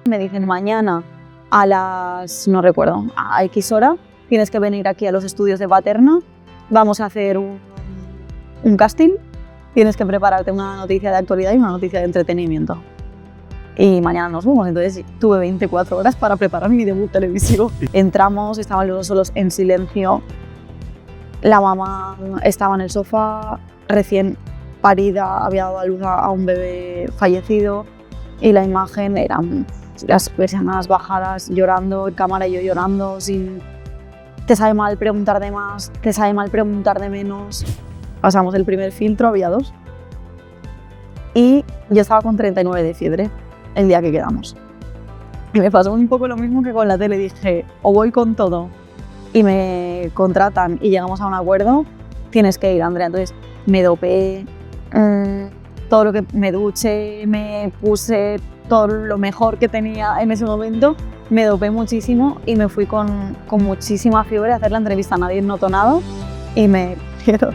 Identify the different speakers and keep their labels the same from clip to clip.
Speaker 1: Me dicen mañana a las, no recuerdo, a X hora, tienes que venir aquí a los estudios de Paterna, vamos a hacer un casting, tienes que prepararte una noticia de actualidad y una noticia de entretenimiento. Y mañana nos vemos, entonces tuve 24 horas para preparar mi debut televisivo. Entramos, estaban los dos solos en silencio, la mamá estaba en el sofá, recién parida, había dado a luz a un bebé fallecido y la imagen eran las persianas bajadas, llorando, en cámara y yo llorando, sin... Te sabe mal preguntar de más, te sabe mal preguntar de menos. Pasamos el primer filtro, había 2. Y yo estaba con 39 de fiebre el día que quedamos. Y me pasó un poco lo mismo que con la tele, dije, o voy con todo y me contratan y llegamos a un acuerdo, tienes que ir, Andrea. Entonces me dopé, todo lo que me duché, me puse todo lo mejor que tenía en ese momento, me dopé muchísimo y me fui con muchísima fiebre a hacer la entrevista. Nadie notó nada y me quiero.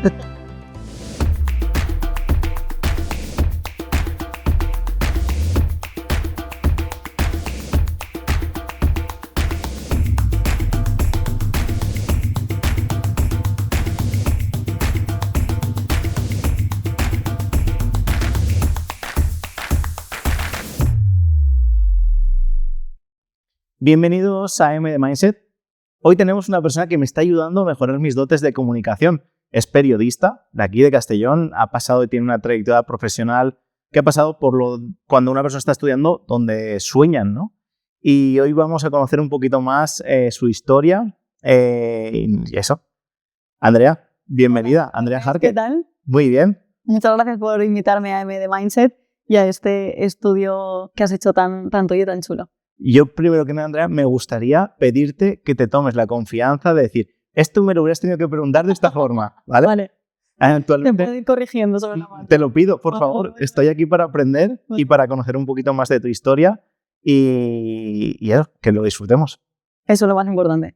Speaker 2: Bienvenidos a M de Mindset. Hoy tenemos una persona que me está ayudando a mejorar mis dotes de comunicación. Es periodista de aquí de Castellón, ha pasado y tiene una trayectoria profesional que ha pasado por cuando una persona está estudiando donde sueñan, ¿no? Y hoy vamos a conocer un poquito más su historia y eso. Andrea, bienvenida. Andrea Jarque.
Speaker 1: ¿Qué tal?
Speaker 2: Muy bien.
Speaker 1: Muchas gracias por invitarme a M de Mindset y a este estudio que has hecho tanto y tan chulo.
Speaker 2: Yo, primero que nada, Andrea, me gustaría pedirte que te tomes la confianza de decir, esto me lo hubieras tenido que preguntar de esta forma, ¿vale?
Speaker 1: Vale.
Speaker 2: Actualmente,
Speaker 1: Te puedo ir corrigiendo sobre la marcha.
Speaker 2: te lo pido, por favor. Estoy aquí para aprender y para conocer un poquito más de tu historia y eso, que lo disfrutemos.
Speaker 1: Eso es lo más importante.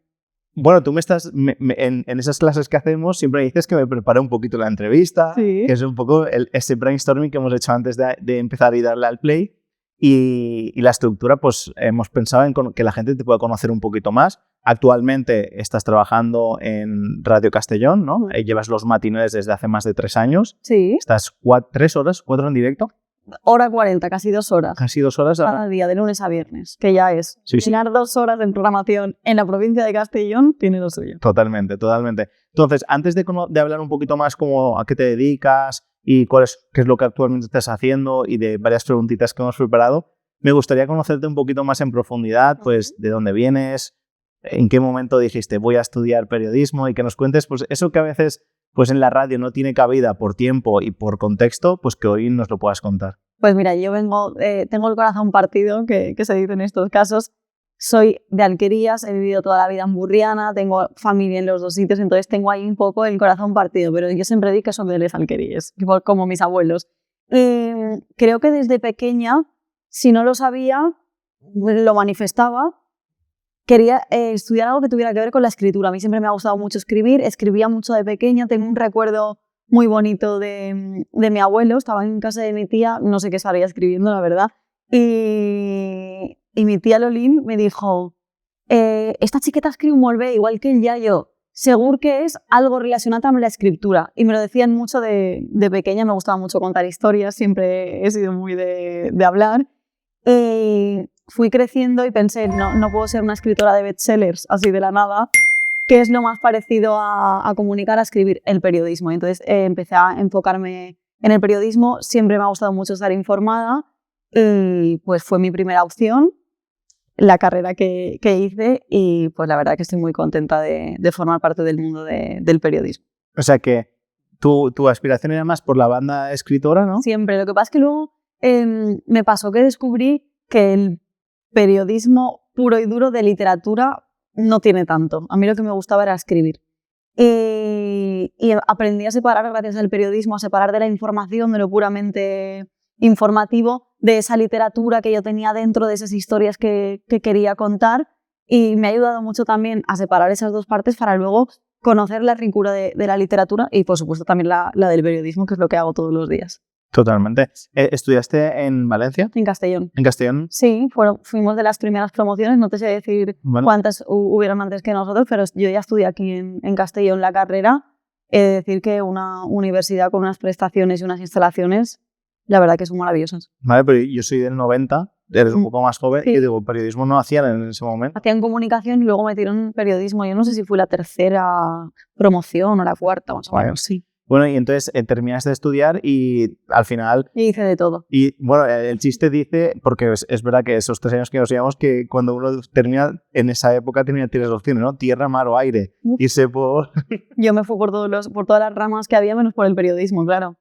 Speaker 2: Bueno, tú en esas clases que hacemos siempre dices que me prepara un poquito la entrevista,
Speaker 1: Sí.
Speaker 2: que es un poco ese brainstorming que hemos hecho antes de empezar y darle al play. Y la estructura, pues hemos pensado en que la gente te pueda conocer un poquito más. Actualmente estás trabajando en Radio Castellón, ¿no? Llevas los matinés desde hace más de 3 años.
Speaker 1: Sí.
Speaker 2: Estás 3 horas, 4 en directo.
Speaker 1: Hora 40, casi 2 horas.
Speaker 2: Casi 2 horas.
Speaker 1: Cada día, de lunes a viernes, que ya es.
Speaker 2: Sí, sí.
Speaker 1: Llenar 2 horas de programación en la provincia de Castellón tiene lo suyo.
Speaker 2: Totalmente, totalmente. Entonces, antes de hablar un poquito más como a qué te dedicas y qué es lo que actualmente estás haciendo y de varias preguntitas que hemos preparado, me gustaría conocerte un poquito más en profundidad, pues de dónde vienes, en qué momento dijiste voy a estudiar periodismo y que nos cuentes pues eso que a veces pues en la radio no tiene cabida por tiempo y por contexto, pues que hoy nos lo puedas contar.
Speaker 1: Pues mira, yo tengo el corazón partido, que se dice en estos casos. Soy de Alquerías, he vivido toda la vida en Burriana, tengo familia en los 2 sitios, entonces tengo ahí un poco el corazón partido, pero yo siempre digo que son de Les Alquerías, como mis abuelos. Creo que desde pequeña, si no lo sabía, lo manifestaba. Quería estudiar algo que tuviera que ver con la escritura. A mí siempre me ha gustado mucho escribir, escribía mucho de pequeña, tengo un recuerdo muy bonito de mi abuelo, estaba en casa de mi tía, no sé qué estaría escribiendo, la verdad, y mi tía Lolín me dijo, esta chiqueta escriu molt bé, igual que el yayo, segur que es algo relacionado con la escritura. Y me lo decían mucho de pequeña, me gustaba mucho contar historias, siempre he sido muy de hablar. Fui creciendo y pensé, no puedo ser una escritora de bestsellers así de la nada, que es lo más parecido a comunicar, a escribir, el periodismo. Entonces empecé a enfocarme en el periodismo, siempre me ha gustado mucho estar informada y pues fue mi primera opción, la carrera que hice y pues la verdad que estoy muy contenta de formar parte del mundo del periodismo.
Speaker 2: O sea que tu aspiración era más por la banda escritora, ¿no?
Speaker 1: Siempre, lo que pasa es que luego me pasó que descubrí que el periodismo puro y duro de literatura no tiene tanto. A mí lo que me gustaba era escribir. Y aprendí a separar, gracias al periodismo, a separar de la información, de lo puramente informativo, de esa literatura que yo tenía dentro, de esas historias que quería contar. Y me ha ayudado mucho también a separar esas dos partes para luego conocer la ricura de la literatura y, por supuesto, también la del periodismo, que es lo que hago todos los días.
Speaker 2: Totalmente. ¿Estudiaste en Valencia?
Speaker 1: En Castellón.
Speaker 2: ¿En Castellón?
Speaker 1: Sí, fuimos de las primeras promociones, no te sé decir cuántas hubieron antes que nosotros, pero yo ya estudié aquí en Castellón la carrera. He de decir que una universidad con unas prestaciones y unas instalaciones, la verdad que son maravillosas.
Speaker 2: Vale, pero yo soy del 90, eres un poco más joven, y digo, periodismo no hacían en ese momento.
Speaker 1: Hacían comunicación y luego metieron periodismo. Yo no sé si fue la tercera promoción o la cuarta, más o menos, sí.
Speaker 2: Bueno, y entonces terminaste de estudiar y al final...
Speaker 1: Y hice de todo.
Speaker 2: Y bueno, el chiste dice, porque es verdad que esos 3 años que nos llevamos, que cuando uno termina, en esa época tenía 3 opciones, ¿no? Tierra, mar o aire. Irse por...
Speaker 1: Yo me fui por todas las ramas que había, menos por el periodismo, claro.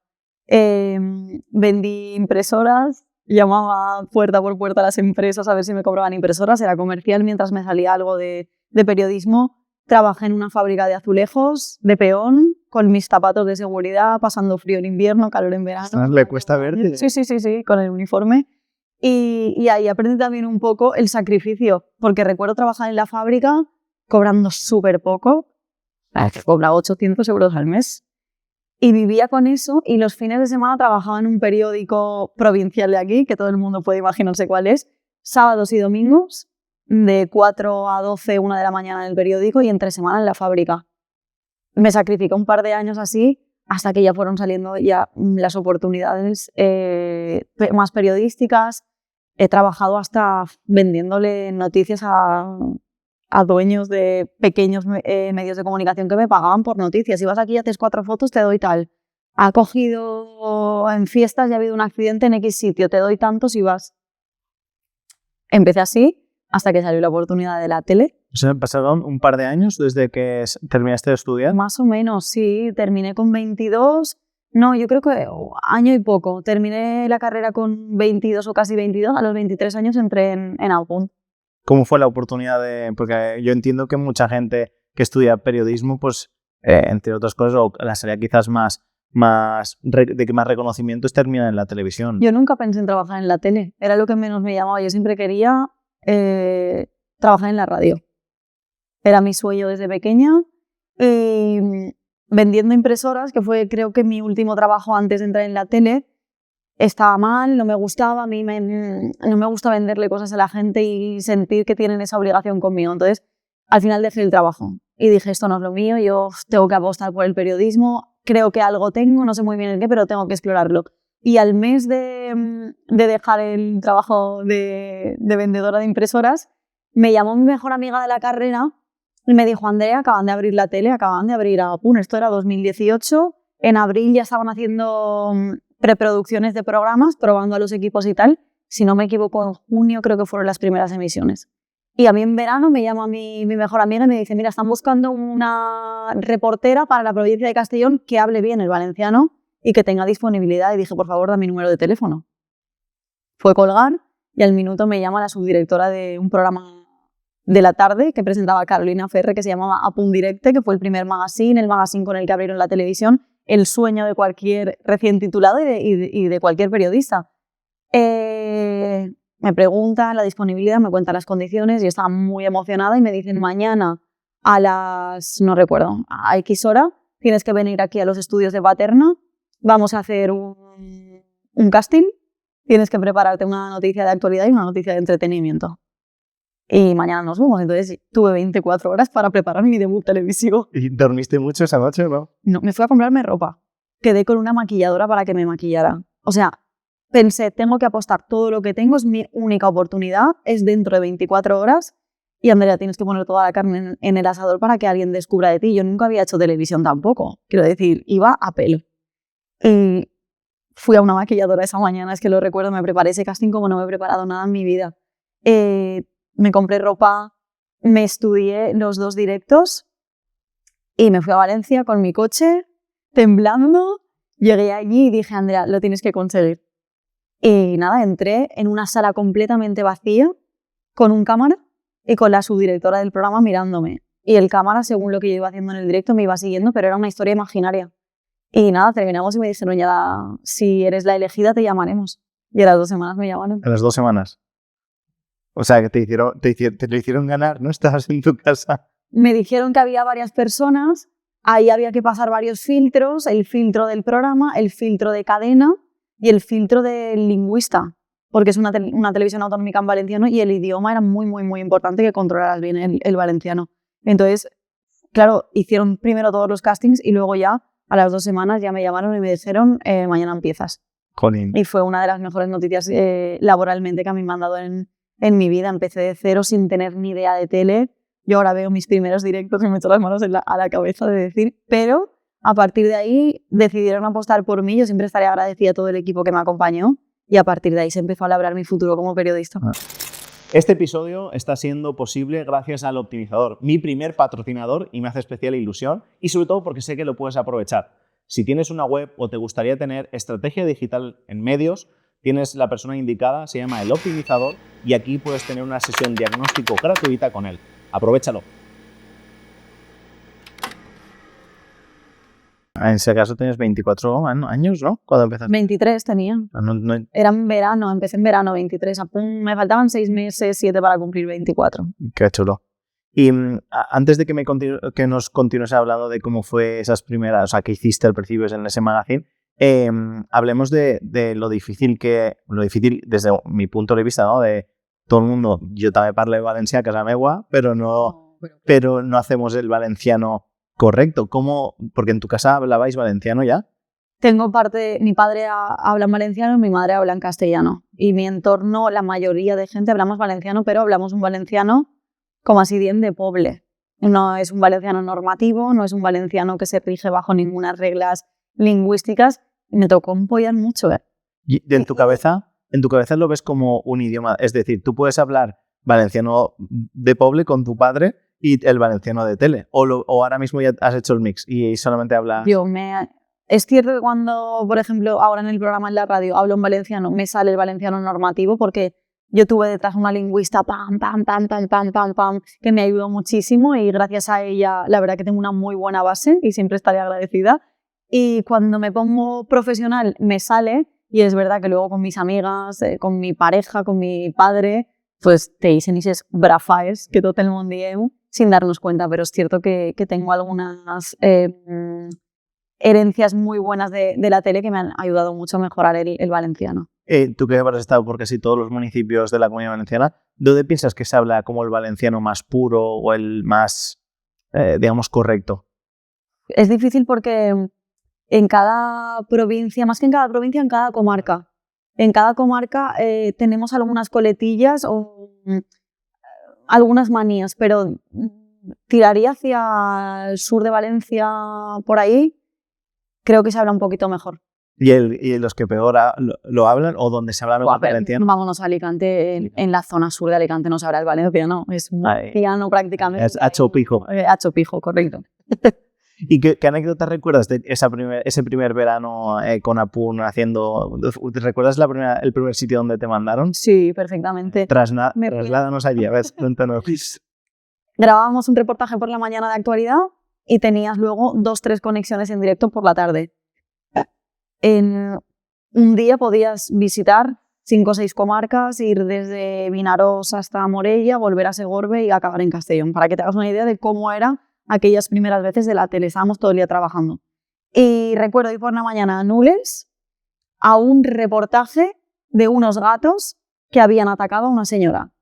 Speaker 1: Vendí impresoras, llamaba puerta por puerta a las empresas a ver si me cobraban impresoras, era comercial mientras me salía algo de periodismo. Trabajé en una fábrica de azulejos, de peón, con mis zapatos de seguridad, pasando frío en invierno, calor en verano.
Speaker 2: ¿Le cuesta verte?
Speaker 1: Sí, con el uniforme. Y ahí aprendí también un poco el sacrificio, porque recuerdo trabajar en la fábrica cobrando súper poco, que cobraba 800 euros al mes. Y vivía con eso, y los fines de semana trabajaba en un periódico provincial de aquí, que todo el mundo puede imaginarse cuál es, sábados y domingos, de 4 a 12, 1 de la mañana en el periódico y entre semana en la fábrica. Me sacrificé un par de años así hasta que ya fueron saliendo ya las oportunidades más periodísticas. He trabajado hasta vendiéndole noticias a dueños de pequeños medios de comunicación que me pagaban por noticias. Si vas aquí y haces 4 fotos, te doy tal. Ha cogido en fiestas y ha habido un accidente en X sitio, te doy tanto si vas. Empecé así hasta que salió la oportunidad de la tele.
Speaker 2: O sea, pasaron un par de años desde que terminaste de estudiar.
Speaker 1: Más o menos, sí. Terminé con 22. No, yo creo que año y poco. Terminé la carrera con 22 o casi 22. A los 23 años entré en Outbound.
Speaker 2: ¿Cómo fue la oportunidad de...? Porque yo entiendo que mucha gente que estudia periodismo, pues, entre otras cosas, o la salida quizás de que más reconocimientos termina en la televisión.
Speaker 1: Yo nunca pensé en trabajar en la tele. Era lo que menos me llamaba. Yo siempre quería trabajar en la radio. Era mi sueño desde pequeña. Vendiendo impresoras, que fue creo que mi último trabajo antes de entrar en la tele, estaba mal, no me gustaba. A mí no me gusta venderle cosas a la gente y sentir que tienen esa obligación conmigo. Entonces, al final dejé el trabajo y dije, esto no es lo mío, yo tengo que apostar por el periodismo. Creo que algo tengo, no sé muy bien el qué, pero tengo que explorarlo. Y al mes de dejar el trabajo de vendedora de impresoras, me llamó mi mejor amiga de la carrera y me dijo, Andrea, acaban de abrir la tele, acaban de abrir a PUN. Esto era 2018. En abril ya estaban haciendo preproducciones de programas, probando a los equipos y tal. Si no me equivoco, en junio creo que fueron las primeras emisiones. Y a mí en verano me llama mi mejor amiga y me dice, mira, están buscando una reportera para la provincia de Castellón que hable bien el valenciano y que tenga disponibilidad. Y dije, por favor, dame mi número de teléfono. Fue colgar y al minuto me llama la subdirectora de un programa de la tarde que presentaba Carolina Ferre, que se llamaba Apunt Directe, que fue el primer magazine, el magazine con el que abrieron la televisión, el sueño de cualquier recién titulado y de cualquier periodista. Me pregunta la disponibilidad, me cuenta las condiciones y estaba muy emocionada y me dicen, mañana a las, no recuerdo, a X hora, tienes que venir aquí a los estudios de Paterna, vamos a hacer un casting, tienes que prepararte una noticia de actualidad y una noticia de entretenimiento. Y mañana nos vemos. Entonces tuve 24 horas para preparar mi debut televisivo.
Speaker 2: ¿Y dormiste mucho esa noche o no?
Speaker 1: No, me fui a comprarme ropa. Quedé con una maquilladora para que me maquillara. O sea, pensé, tengo que apostar todo lo que tengo, es mi única oportunidad, es dentro de 24 horas. Y Andrea, tienes que poner toda la carne en el asador para que alguien descubra de ti. Yo nunca había hecho televisión tampoco. Quiero decir, iba a pelo. Y fui a una maquilladora esa mañana, es que lo recuerdo, me preparé ese casting como no me he preparado nada en mi vida. Me compré ropa, me estudié los 2 directos y me fui a Valencia con mi coche, temblando. Llegué allí y dije, Andrea, lo tienes que conseguir. Y nada, entré en una sala completamente vacía, con un cámara y con la subdirectora del programa mirándome. Y el cámara, según lo que yo iba haciendo en el directo, me iba siguiendo, pero era una historia imaginaria. Y nada, terminamos y me dijeron, ya, si eres la elegida, te llamaremos. Y a las 2 semanas me llamaron.
Speaker 2: A las 2 semanas. O sea, que te lo hicieron ganar, ¿no? Estabas en tu casa.
Speaker 1: Me dijeron que había varias personas, ahí había que pasar varios filtros, el filtro del programa, el filtro de cadena, y el filtro del lingüista, porque es una televisión autonómica en valenciano y el idioma era muy, muy, muy importante que controlaras bien el valenciano. Entonces, claro, hicieron primero todos los castings y luego ya a las 2 semanas ya me llamaron y me dijeron mañana empiezas.
Speaker 2: Jolín.
Speaker 1: Y fue una de las mejores noticias laboralmente que a mí me han dado en mi vida. Empecé de cero sin tener ni idea de tele. Yo ahora veo mis primeros directos y me echo las manos a la cabeza de decir, pero a partir de ahí decidieron apostar por mí. Yo siempre estaré agradecida a todo el equipo que me acompañó y a partir de ahí se empezó a labrar mi futuro como periodista.
Speaker 2: Este episodio está siendo posible gracias al Optimizador, mi primer patrocinador, y me hace especial ilusión, y sobre todo porque sé que lo puedes aprovechar. Si tienes una web o te gustaría tener estrategia digital en medios, tienes la persona indicada, se llama El Optimizador, y aquí puedes tener una sesión diagnóstico gratuita con él. Aprovechalo. En ese caso tienes 24 años, ¿no? Cuando empezaste.
Speaker 1: 23 tenía. Era en verano, empecé en verano, 23. Me faltaban 6 meses, 7 para cumplir 24.
Speaker 2: Qué chulo. Y antes de que nos continúes hablando de cómo fue esas primeras, o sea, que hiciste al principio en ese magazine, hablemos de lo difícil desde mi punto de vista, ¿no? De todo el mundo, yo también parlo valencià a casa meua, pero no hacemos el valenciano correcto. ¿Cómo? Porque en tu casa hablabais valenciano ya.
Speaker 1: Tengo mi padre habla en valenciano, mi madre habla en castellano. Y mi entorno, la mayoría de gente hablamos valenciano, pero hablamos un valenciano como así bien de poble. No es un valenciano normativo, no es un valenciano que se rige bajo ninguna reglas lingüísticas. Me tocó empollar mucho.
Speaker 2: ¿Y en tu cabeza lo ves como un idioma? Es decir, tú puedes hablar valenciano de poble con tu padre y el valenciano de tele, o ahora mismo ya has hecho el mix y solamente hablas...
Speaker 1: Es cierto que cuando, por ejemplo, ahora en el programa en la radio hablo en valenciano, me sale el valenciano normativo porque yo tuve detrás una lingüista que me ayudó muchísimo y gracias a ella la verdad que tengo una muy buena base y siempre estaré agradecida. Y cuando me pongo profesional me sale, y es verdad que luego con mis amigas, con mi pareja, con mi padre, pues te dicen dices brafaes que todo el mundo dieu sin darnos cuenta, pero es cierto que tengo algunas herencias muy buenas de la tele que me han ayudado mucho a mejorar el valenciano.
Speaker 2: Tú que habrás estado por casi todos los municipios de la Comunidad Valenciana, ¿dónde piensas que se habla como el valenciano más puro o el más, digamos, correcto?
Speaker 1: Es difícil porque en cada provincia, más que en cada provincia, en cada comarca. En cada comarca tenemos algunas coletillas o algunas manías, pero tiraría hacia el sur de Valencia, por ahí, creo que se habla un poquito mejor.
Speaker 2: ¿Y los que peor lo hablan o donde se habla mejor valenciano?
Speaker 1: Vámonos a Alicante, en la zona sur de Alicante no se habla el valenciano, es un valenciano prácticamente.
Speaker 2: Es achopijo.
Speaker 1: Achopijo, correcto.
Speaker 2: ¿Y qué anécdotas recuerdas de ese primer verano con Apun haciendo? ¿Recuerdas el primer sitio donde te mandaron?
Speaker 1: Sí, perfectamente.
Speaker 2: Trasládanos allí, a ver, cuéntanos.
Speaker 1: Grabábamos un reportaje por la mañana de actualidad y tenías luego 2-3 conexiones en directo por la tarde. En un día podías visitar 5 o 6 comarcas, ir desde Vinaròs hasta Morella, volver a Segorbe y acabar en Castellón, para que te hagas una idea de cómo era aquellas primeras veces de la tele. Estábamos todo el día trabajando. Y recuerdo ir por la mañana a Nules a un reportaje de unos gatos que habían atacado a una señora.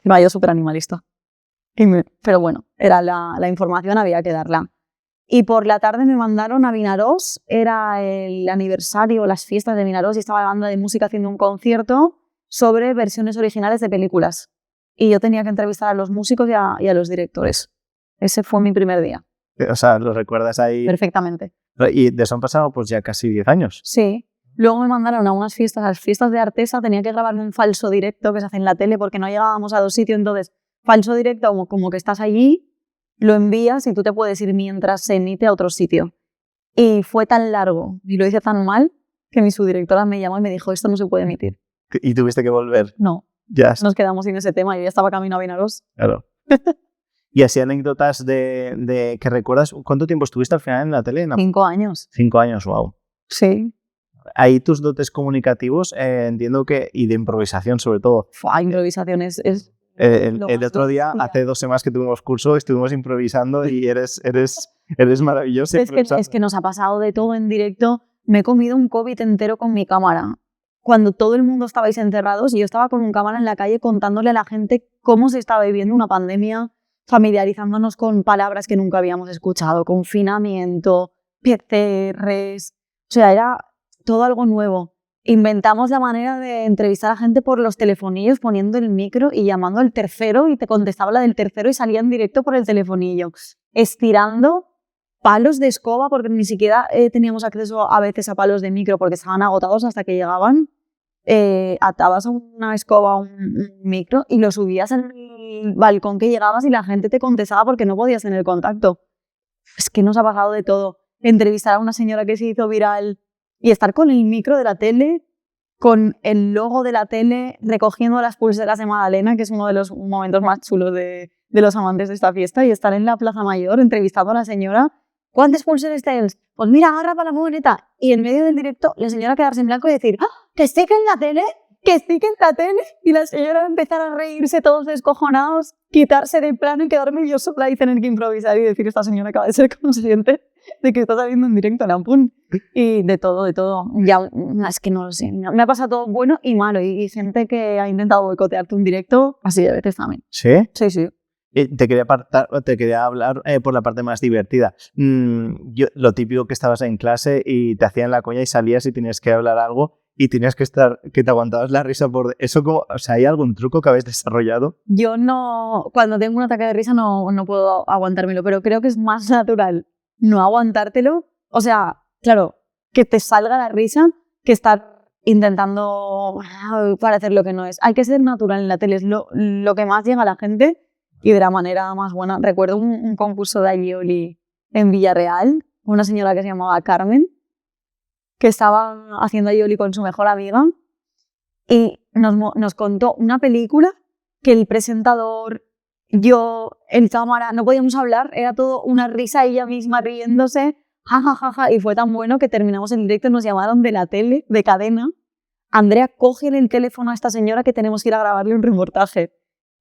Speaker 1: Yo súper animalista. Pero bueno, era la información, había que darla. Y por la tarde me mandaron a Vinaròs, era el aniversario, las fiestas de Vinaròs, y estaba la banda de música haciendo un concierto sobre versiones originales de películas. Y yo tenía que entrevistar a los músicos y a los directores. Ese fue mi primer día.
Speaker 2: O sea, ¿lo recuerdas ahí?
Speaker 1: Perfectamente.
Speaker 2: ¿Y de eso han pasado pues ya casi 10 años?
Speaker 1: Sí. Luego me mandaron a unas fiestas, a las fiestas de Artesa, tenía que grabar un falso directo que se hace en la tele porque no llegábamos a 2 sitios, entonces falso directo como que estás allí, lo envías y tú te puedes ir mientras se emite a otro sitio. Y fue tan largo y lo hice tan mal que mi subdirectora me llamó y me dijo, esto no se puede emitir.
Speaker 2: ¿Y tuviste que volver?
Speaker 1: No.
Speaker 2: Ya.
Speaker 1: Nos quedamos sin ese tema, yo ya estaba camino a Vinaròs.
Speaker 2: Claro. ¿Y así anécdotas de que recuerdas? ¿Cuánto tiempo estuviste al final en la tele?
Speaker 1: 5 años.
Speaker 2: 5 años, wow.
Speaker 1: Sí.
Speaker 2: Ahí tus dotes comunicativos, entiendo que, y de improvisación sobre todo.
Speaker 1: Improvisación es
Speaker 2: el otro día, hace 2 semanas que tuvimos curso, estuvimos improvisando y eres maravilloso.
Speaker 1: Es que nos ha pasado de todo en directo. me he comido un COVID entero con mi cámara. Cuando todo el mundo estabais encerrados y yo estaba con un cámara en la calle contándole a la gente cómo se estaba viviendo una pandemia, familiarizándonos con palabras que nunca habíamos escuchado, confinamiento, PCRs, o sea, era todo algo nuevo. Inventamos la manera de entrevistar a gente por los telefonillos poniendo el micro y llamando al tercero y te contestaba la del tercero y salía en directo por el telefonillo, estirando palos de escoba porque ni siquiera teníamos acceso a veces a palos de micro porque estaban agotados hasta que llegaban. Atabas a una escoba a un micro y lo subías en el balcón que llegabas y la gente te contestaba porque no podías tener contacto. Es que nos ha pasado de todo. Entrevistar a una señora que se hizo viral y estar con el micro de la tele, con el logo de la tele, recogiendo las pulseras de Magdalena, que es uno de los momentos más chulos de los amantes de esta fiesta, y estar en la Plaza Mayor entrevistando a la señora. ¿Cuántas pulseras tienes? Pues mira, agarra para la furgoneta. Y en medio del directo, la señora quedarse en blanco y decir, ¡ah, que esté en la tele! ¡Que esté en la tele! Y la señora empezar a reírse todos descojonados, quitarse de plano y quedarme yo sola y tener que improvisar y decir, esta señora acaba de ser consciente de que está saliendo en directo a la PUN. Y de todo, de todo. Ya, es que no lo sé. Me ha pasado todo bueno y malo. Y gente que ha intentado boicotearte un directo, así de veces también.
Speaker 2: ¿Sí?
Speaker 1: Sí, sí.
Speaker 2: Te quería hablar por la parte más divertida. Lo típico que estabas en clase y te hacían la coña y salías y tenías que hablar algo y tenías que te aguantabas la risa por eso. O sea, ¿hay algún truco que habéis desarrollado?
Speaker 1: Yo no, cuando tengo un ataque de risa no puedo aguantármelo, pero creo que es más natural no aguantártelo. O sea, claro, que te salga la risa que estar intentando parecer lo que no es. Hay que ser natural en la tele, es lo que más llega a la gente. Y de la manera más buena. Recuerdo un concurso de aioli en Villarreal, una señora que se llamaba Carmen, que estaba haciendo aioli con su mejor amiga y nos contó una película que el presentador, yo, el cámara, no podíamos hablar, era todo una risa, ella misma riéndose, jajajaja, y fue tan bueno que terminamos el directo y nos llamaron de la tele, de cadena. Andrea, cógele el teléfono a esta señora que tenemos que ir a grabarle un reportaje.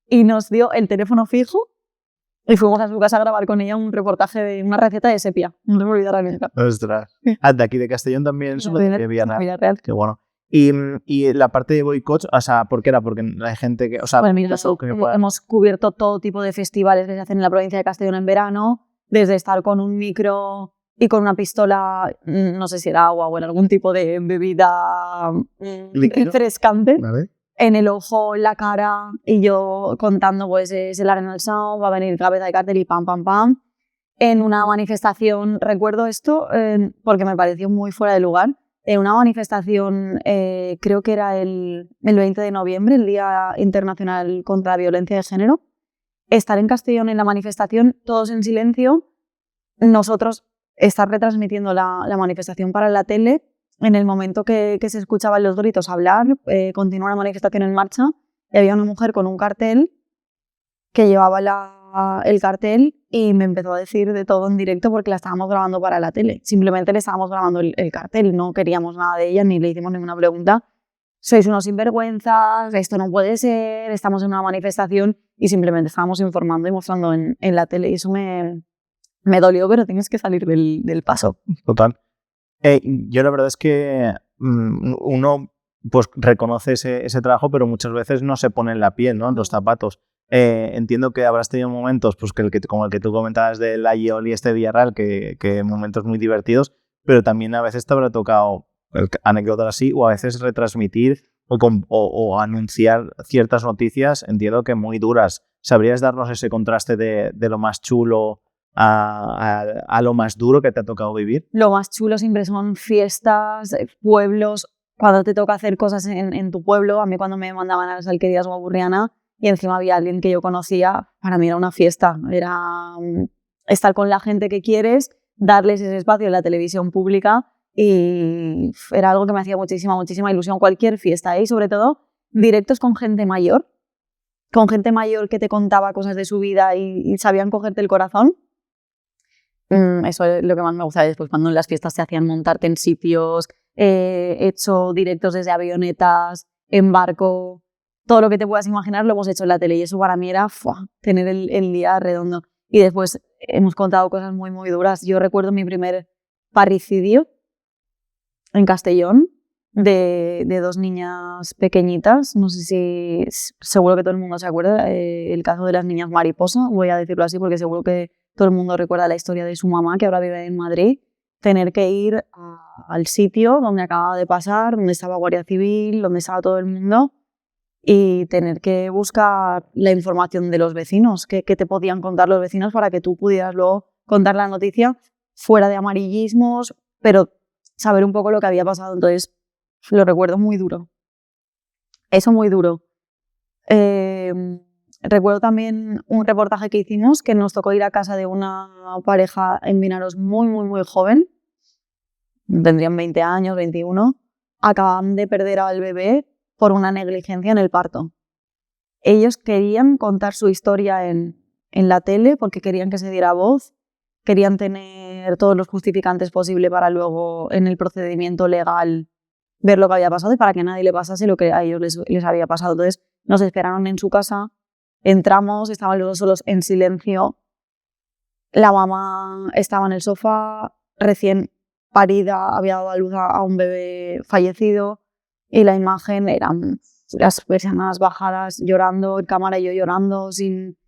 Speaker 1: Y nos dio el teléfono fijo y fuimos a su casa a grabar con ella un reportaje de una receta de sepia. No se me olvidará nunca.
Speaker 2: Ostras. De aquí de Castellón también, de Villarreal. Qué bueno. Y la parte de boicot, o sea, ¿por qué era? Porque hay gente que... O sea,
Speaker 1: bueno, mira, hemos cubierto todo tipo de festivales que se hacen en la provincia de Castellón en verano, desde estar con un micro y con una pistola, no sé si era agua o era algún tipo de bebida refrescante. ¿Vale? En el ojo, en la cara, y yo contando, pues es el Arenal Sound, va a venir cabeza de cartel y pam, pam, pam. En una manifestación, recuerdo esto porque me pareció muy fuera de lugar, en una manifestación, creo que era el 20 de noviembre, el Día Internacional contra la Violencia de Género, estar en Castellón en la manifestación, todos en silencio, nosotros estar retransmitiendo la manifestación para la tele. En el momento que se escuchaban los gritos hablar, continuó la manifestación en marcha y había una mujer con un cartel que llevaba el cartel y me empezó a decir de todo en directo porque la estábamos grabando para la tele. Simplemente le estábamos grabando el cartel, no queríamos nada de ella ni le hicimos ninguna pregunta. Sois unos sinvergüenzas, esto no puede ser, estamos en una manifestación y simplemente estábamos informando y mostrando en la tele y eso me dolió, pero tienes que salir del paso.
Speaker 2: Total. Yo la verdad es que uno pues reconoce ese trabajo, pero muchas veces no se pone en la piel, ¿no? En los zapatos. Entiendo que habrás tenido momentos pues, como el que tú comentabas del aioli este Villarreal, que momentos muy divertidos, pero también a veces te habrá tocado anécdotas así, o a veces retransmitir o anunciar ciertas noticias, entiendo que muy duras. ¿Sabrías darnos ese contraste de lo más chulo a lo más duro que te ha tocado vivir?
Speaker 1: Lo más chulo siempre son fiestas, pueblos, cuando te toca hacer cosas en tu pueblo. A mí cuando me mandaban a las alquerías o a Burriana y encima había alguien que yo conocía, para mí era una fiesta, era estar con la gente que quieres, darles ese espacio en la televisión pública y era algo que me hacía muchísima ilusión. Cualquier fiesta, y sobre todo directos con gente mayor que te contaba cosas de su vida y sabían cogerte el corazón. Eso es lo que más me gusta. Después cuando en las fiestas te hacían montarte en sitios, he hecho directos desde avionetas, en barco, todo lo que te puedas imaginar lo hemos hecho en la tele y eso para mí era tener el día redondo. Y después hemos contado cosas muy duras. Yo recuerdo mi primer parricidio, en Castellón de 2 niñas pequeñitas. No sé si, seguro que todo el mundo se acuerda, el caso de las niñas mariposa, voy a decirlo así porque seguro que todo el mundo recuerda la historia de su mamá, que ahora vive en Madrid, tener que ir al sitio donde acababa de pasar, donde estaba Guardia Civil, donde estaba todo el mundo, y tener que buscar la información de los vecinos, que te podían contar los vecinos para que tú pudieras luego contar la noticia fuera de amarillismos, pero saber un poco lo que había pasado. Entonces, lo recuerdo muy duro. Eso muy duro. Recuerdo también un reportaje que hicimos, que nos tocó ir a casa de una pareja en Vinaros muy, muy, muy joven. Tendrían 20 años, 21. Acababan de perder al bebé por una negligencia en el parto. Ellos querían contar su historia en la tele porque querían que se diera voz, querían tener todos los justificantes posibles para luego en el procedimiento legal ver lo que había pasado y para que nadie le pasase lo que a ellos les había pasado. Entonces nos esperaron en su casa, entramos, estaban los dos solos en silencio, la mamá estaba en el sofá, recién parida, había dado a luz a un bebé fallecido y la imagen eran las personas bajadas llorando, en cámara y yo llorando, sin...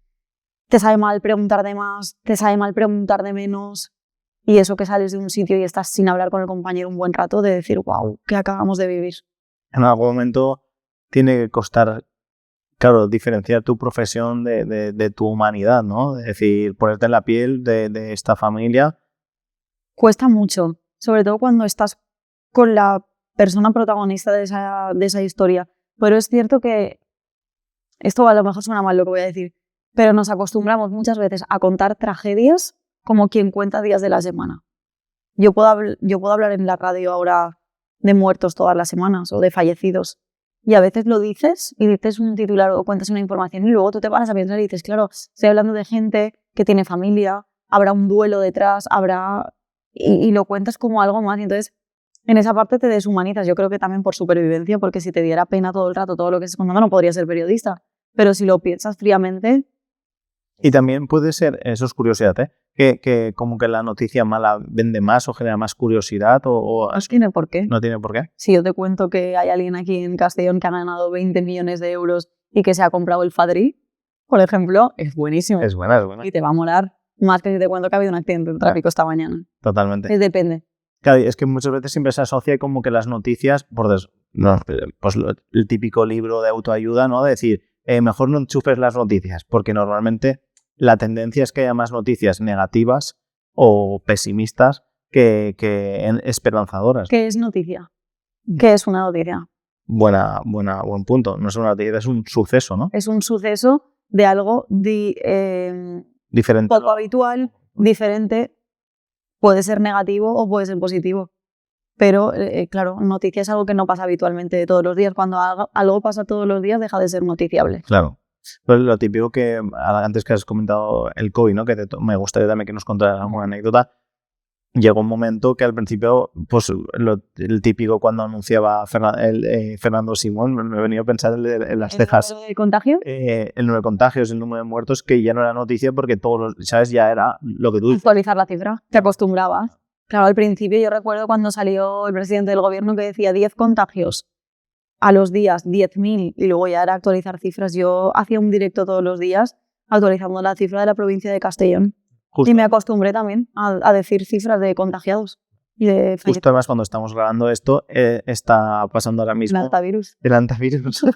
Speaker 1: Te sabe mal preguntar de más, te sabe mal preguntar de menos, y eso que sales de un sitio y estás sin hablar con el compañero un buen rato, de decir, wow, ¿qué acabamos de vivir?
Speaker 2: En algún momento tiene que costar, claro, diferenciar tu profesión de tu humanidad, ¿no? Es decir, ponerte en la piel de esta familia.
Speaker 1: Cuesta mucho, sobre todo cuando estás con la persona protagonista de esa historia. Pero es cierto que, esto a lo mejor suena mal lo que voy a decir, pero nos acostumbramos muchas veces a contar tragedias como quien cuenta días de la semana. Yo puedo hablar en la radio ahora de muertos todas las semanas o de fallecidos, y a veces lo dices y dices un titular o cuentas una información y luego tú te paras a pensar y dices, claro, estoy hablando de gente que tiene familia, habrá un duelo detrás, y lo cuentas como algo más, y entonces en esa parte te deshumanizas. Yo creo que también por supervivencia, porque si te diera pena todo el rato todo lo que estás contando no podrías ser periodista, pero si lo piensas fríamente...
Speaker 2: Y también puede ser, eso es curiosidad, que como que la noticia mala vende más o genera más curiosidad o
Speaker 1: No tiene por qué.
Speaker 2: No tiene por qué.
Speaker 1: Si yo te cuento que hay alguien aquí en Castellón que ha ganado 20 millones de euros y que se ha comprado el Fadrí, por ejemplo, es buenísimo.
Speaker 2: Es buena, es buena.
Speaker 1: Y te va a molar más que si te cuento que ha habido un accidente de tráfico esta mañana.
Speaker 2: Totalmente.
Speaker 1: Depende.
Speaker 2: Claro, es que muchas veces siempre se asocia como que las noticias, pues el típico libro de autoayuda, ¿no? De decir, mejor no enchufes las noticias, porque normalmente la tendencia es que haya más noticias negativas o pesimistas que esperanzadoras.
Speaker 1: ¿Qué es noticia? ¿Qué es una noticia?
Speaker 2: Buen punto. No es una noticia, es un suceso, ¿no?
Speaker 1: Es un suceso de algo
Speaker 2: diferente.
Speaker 1: Poco habitual, diferente. Puede ser negativo o puede ser positivo. Pero, claro, noticia es algo que no pasa habitualmente todos los días. Cuando algo pasa todos los días, deja de ser noticiable.
Speaker 2: Claro. Pues lo típico que, antes que has comentado el COVID, ¿no? Que me gustaría también que nos contaras alguna anécdota. Llegó un momento que al principio, pues el típico cuando anunciaba Fernando Simón, me he venido a pensar en las cejas.
Speaker 1: ¿El número de contagios?
Speaker 2: El número de contagios, el número de muertos, que ya no era noticia porque todos los, ¿sabes? Ya era lo que tú dices.
Speaker 1: Actualizar la cifra, te acostumbrabas. Claro, al principio yo recuerdo cuando salió el presidente del gobierno que decía 10 contagios a los días, 10.000, y luego ya era actualizar cifras. Yo hacía un directo todos los días actualizando la cifra de la provincia de Castellón. Justo. Y me acostumbré también a decir cifras de contagiados y de fallecidos.
Speaker 2: Justo además cuando estamos grabando esto, está pasando ahora mismo...
Speaker 1: El antivirus.
Speaker 2: El antivirus.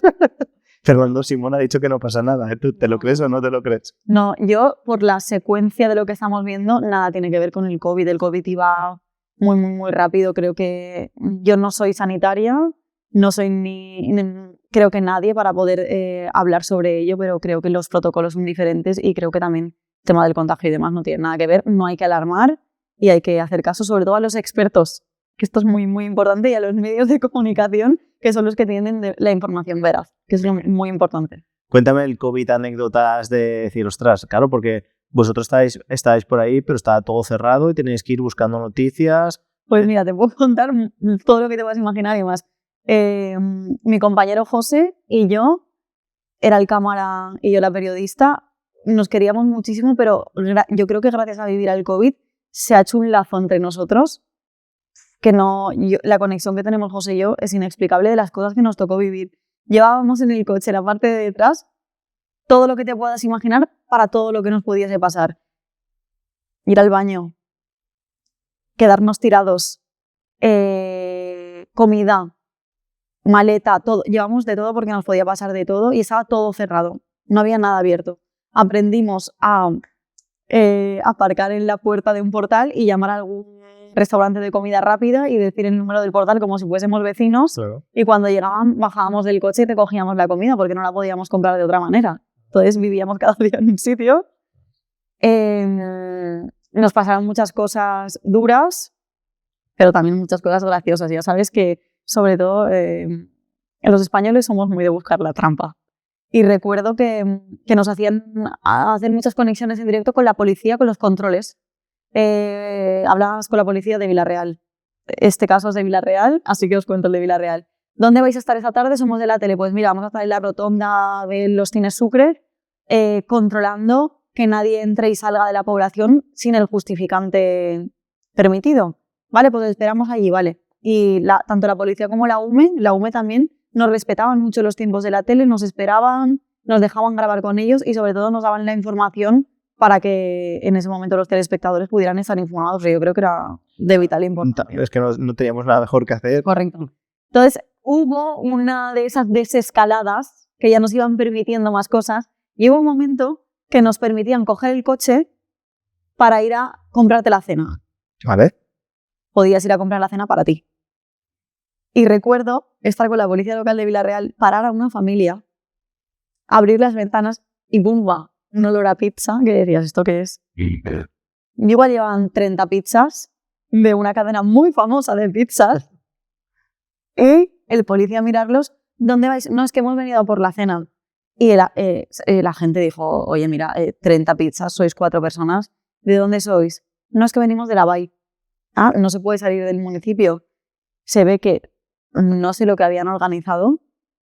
Speaker 2: Fernando Simón ha dicho que no pasa nada. ¿Tú te lo crees o no te lo crees?
Speaker 1: No, yo por la secuencia de lo que estamos viendo, nada tiene que ver con el COVID. El COVID iba muy, muy, muy rápido. Creo que yo no soy sanitaria, no soy creo que nadie para poder hablar sobre ello, pero creo que los protocolos son diferentes y creo que también el tema del contagio y demás no tiene nada que ver. No hay que alarmar y hay que hacer caso sobre todo a los expertos, que esto es muy, muy importante, y a los medios de comunicación, que son los que tienen la información veraz, que es muy importante.
Speaker 2: Cuéntame el COVID, anécdotas de decir, ostras, claro, porque vosotros estáis por ahí, pero está todo cerrado y tenéis que ir buscando noticias.
Speaker 1: Pues mira, te puedo contar todo lo que te vas a imaginar y más. Mi compañero José y yo, era el cámara y yo la periodista, nos queríamos muchísimo, pero yo creo que gracias a vivir al COVID se ha hecho un lazo entre nosotros que no, la conexión que tenemos José y yo es inexplicable de las cosas que nos tocó vivir. Llevábamos en el coche, la parte de detrás, todo lo que te puedas imaginar para todo lo que nos pudiese pasar. Ir al baño, quedarnos tirados, comida, maleta, todo. Llevamos de todo porque nos podía pasar de todo y estaba todo cerrado. No había nada abierto. Aprendimos a aparcar en la puerta de un portal y llamar a algún restaurante de comida rápida y decir el número del portal como si fuésemos vecinos.
Speaker 2: Claro.
Speaker 1: Y cuando llegaban, bajábamos del coche y recogíamos la comida porque no la podíamos comprar de otra manera. Entonces vivíamos cada día en un sitio. Nos pasaron muchas cosas duras, pero también muchas cosas graciosas. Ya sabes que, sobre todo, los españoles somos muy de buscar la trampa. Y recuerdo que nos hacían hacer muchas conexiones en directo con la policía, con los controles. Hablabas con la policía de Vila-real. Este caso es de Vila-real, así que os cuento el de Vila-real. ¿Dónde vais a estar esta tarde? Somos de la tele. Pues mira, vamos a estar en la rotonda de los Cines Sucre, controlando que nadie entre y salga de la población sin el justificante permitido. Vale, pues esperamos allí, vale. Y tanto la policía como la UME también, nos respetaban mucho los tiempos de la tele, nos esperaban, nos dejaban grabar con ellos y sobre todo nos daban la información para que en ese momento los telespectadores pudieran estar informados. Yo creo que era de vital importancia.
Speaker 2: Es que no teníamos nada mejor que hacer.
Speaker 1: Correcto. Entonces hubo una de esas desescaladas que ya nos iban permitiendo más cosas y hubo un momento que nos permitían coger el coche para ir a comprarte la cena.
Speaker 2: Vale.
Speaker 1: Podías ir a comprar la cena para ti. Y recuerdo estar con la policía local de Vila-real, parar a una familia, abrir las ventanas y ¡bumba! Un olor a pizza, que decías, ¿esto qué es? Igual llevaban 30 pizzas de una cadena muy famosa de pizzas y el policía mirarlos, ¿dónde vais? No, es que hemos venido por la cena. Y la gente dijo, oye, mira, 30 pizzas, sois 4 personas, ¿de dónde sois? No, es que venimos de la Vall. Ah, no se puede salir del municipio. Se ve que no sé lo que habían organizado,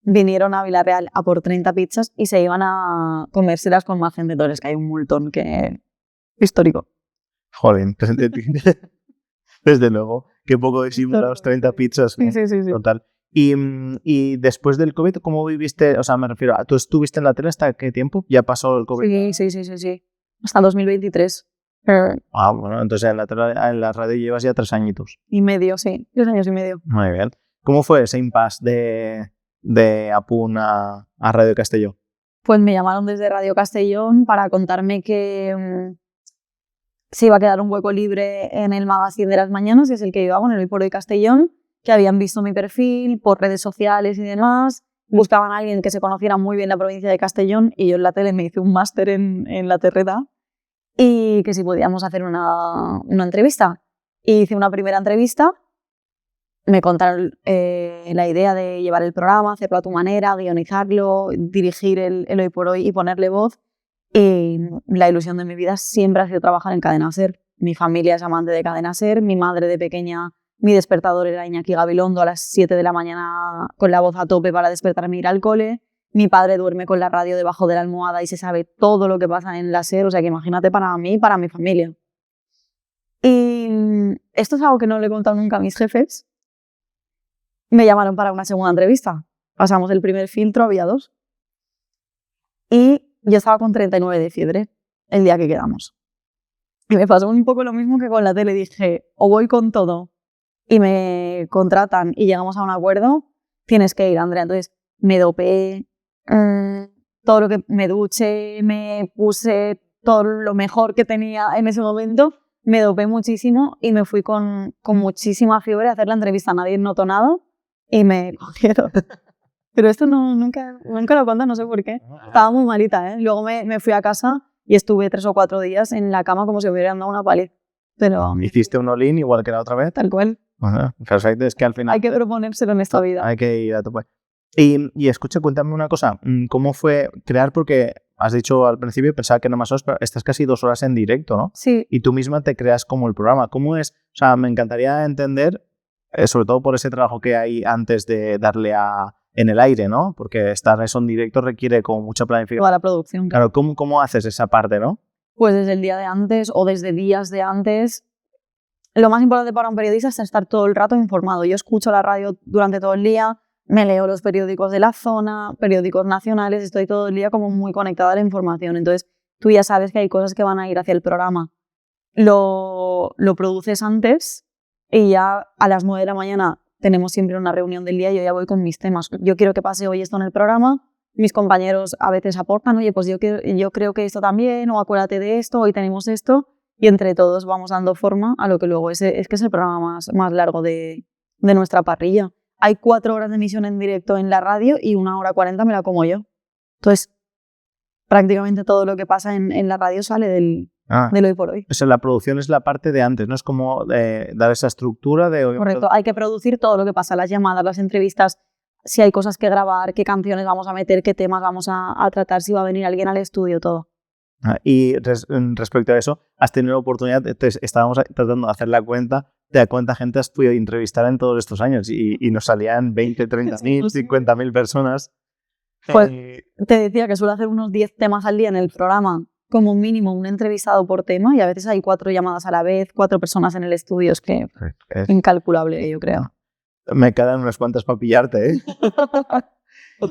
Speaker 1: vinieron a Vila-real a por 30 pizzas y se iban a comérselas con más gente. Entonces, que hay un multón que histórico.
Speaker 2: Joder, desde luego, qué poco disimulados 30 pizzas, ¿no?
Speaker 1: Sí.
Speaker 2: Total. Y después del COVID, ¿cómo viviste? O sea, me refiero, ¿tú estuviste en la tele hasta qué tiempo? ¿Ya pasó el COVID?
Speaker 1: Sí. Hasta 2023.
Speaker 2: Bueno, entonces en la radio llevas ya 3 añitos.
Speaker 1: Y medio, sí. 3 años y medio.
Speaker 2: Muy bien. ¿Cómo fue ese impasse de Apun a Radio Castelló?
Speaker 1: Pues me llamaron desde Radio Castellón para contarme que se iba a quedar un hueco libre en el magazine de las mañanas, que es el que yo hago en el Hoy por Hoy Castellón, que habían visto mi perfil por redes sociales y demás, buscaban a alguien que se conociera muy bien la provincia de Castellón y yo en la tele me hice un máster en la Terreta y que si podíamos hacer una entrevista. Y hice una primera entrevista, me contaron la idea de llevar el programa, hacerlo a tu manera, guionizarlo, dirigir el Hoy por Hoy y ponerle voz. Y la ilusión de mi vida siempre ha sido trabajar en Cadena SER. Mi familia es amante de Cadena SER, mi madre de pequeña, mi despertador era Iñaki Gabilondo a las 7 de la mañana con la voz a tope para despertarme e ir al cole. Mi padre duerme con la radio debajo de la almohada y se sabe todo lo que pasa en la SER, o sea que imagínate para mí y para mi familia. Y esto es algo que no le he contado nunca a mis jefes. Me llamaron para una segunda entrevista. Pasamos el primer filtro, había 2. Y yo estaba con 39 de fiebre el día que quedamos. Y me pasó un poco lo mismo que con la tele. Dije, o voy con todo y me contratan y llegamos a un acuerdo, tienes que ir, Andrea. Entonces me dopé, todo lo que me duché, me puse todo lo mejor que tenía en ese momento, me dopé muchísimo y me fui con muchísima fiebre a hacer la entrevista. Nadie notó nada y me cogieron. Pero esto nunca lo cuento, no sé por qué. Estaba muy malita, ¿eh? Luego me fui a casa y estuve 3 o 4 días en la cama como si me hubieran dado una paliza. Pero
Speaker 2: ¿hiciste un all-in igual que la otra vez?
Speaker 1: Tal cual.
Speaker 2: Ajá, perfecto, es que al final...
Speaker 1: Hay que proponérselo en esta vida.
Speaker 2: Hay que ir a tope. Y escucha, cuéntame una cosa. ¿Cómo fue crear? Porque has dicho al principio, pensaba que no más horas, pero estás casi 2 horas en directo, ¿no?
Speaker 1: Sí.
Speaker 2: Y tú misma te creas como el programa. ¿Cómo es? O sea, me encantaría entender, sobre todo por ese trabajo que hay antes de darle en el aire, ¿no? Porque estar eso en directo requiere como mucha planificación.
Speaker 1: Toda la producción.
Speaker 2: Claro, ¿cómo haces esa parte, no?
Speaker 1: Pues desde el día de antes o desde días de antes lo más importante para un periodista es estar todo el rato informado. Yo escucho la radio durante todo el día, me leo los periódicos de la zona, periódicos nacionales, estoy todo el día como muy conectada a la información. Entonces, tú ya sabes que hay cosas que van a ir hacia el programa. Lo produces antes y ya a las 9 de la mañana tenemos siempre una reunión del día y yo ya voy con mis temas. Yo quiero que pase hoy esto en el programa. Mis compañeros a veces aportan, oye, pues yo creo que esto también, o acuérdate de esto, hoy tenemos esto. Y entre todos vamos dando forma a lo que luego es que es el programa más largo de nuestra parrilla. Hay 4 horas de emisión en directo en la radio y 1 hora 40 me la como yo. Entonces, prácticamente todo lo que pasa en la radio sale del hoy por hoy.
Speaker 2: O sea, la producción es la parte de antes, ¿no? Es como dar esa estructura de hoy.
Speaker 1: Correcto, hay que producir todo lo que pasa, las llamadas, las entrevistas, si hay cosas que grabar, qué canciones vamos a meter, qué temas vamos a tratar, si va a venir alguien al estudio, todo.
Speaker 2: Y respecto a eso, has tenido la oportunidad, estábamos tratando de hacer la cuenta de cuánta gente has podido entrevistar en todos estos años y nos salían 20, 30.000, 50.000 personas.
Speaker 1: Pues te decía que suelo hacer unos 10 temas al día en el programa, como mínimo un entrevistado por tema, y a veces hay 4 llamadas a la vez, 4 personas en el estudio, es que es incalculable, yo creo.
Speaker 2: Me quedan unas cuantas para pillarte, ¿eh?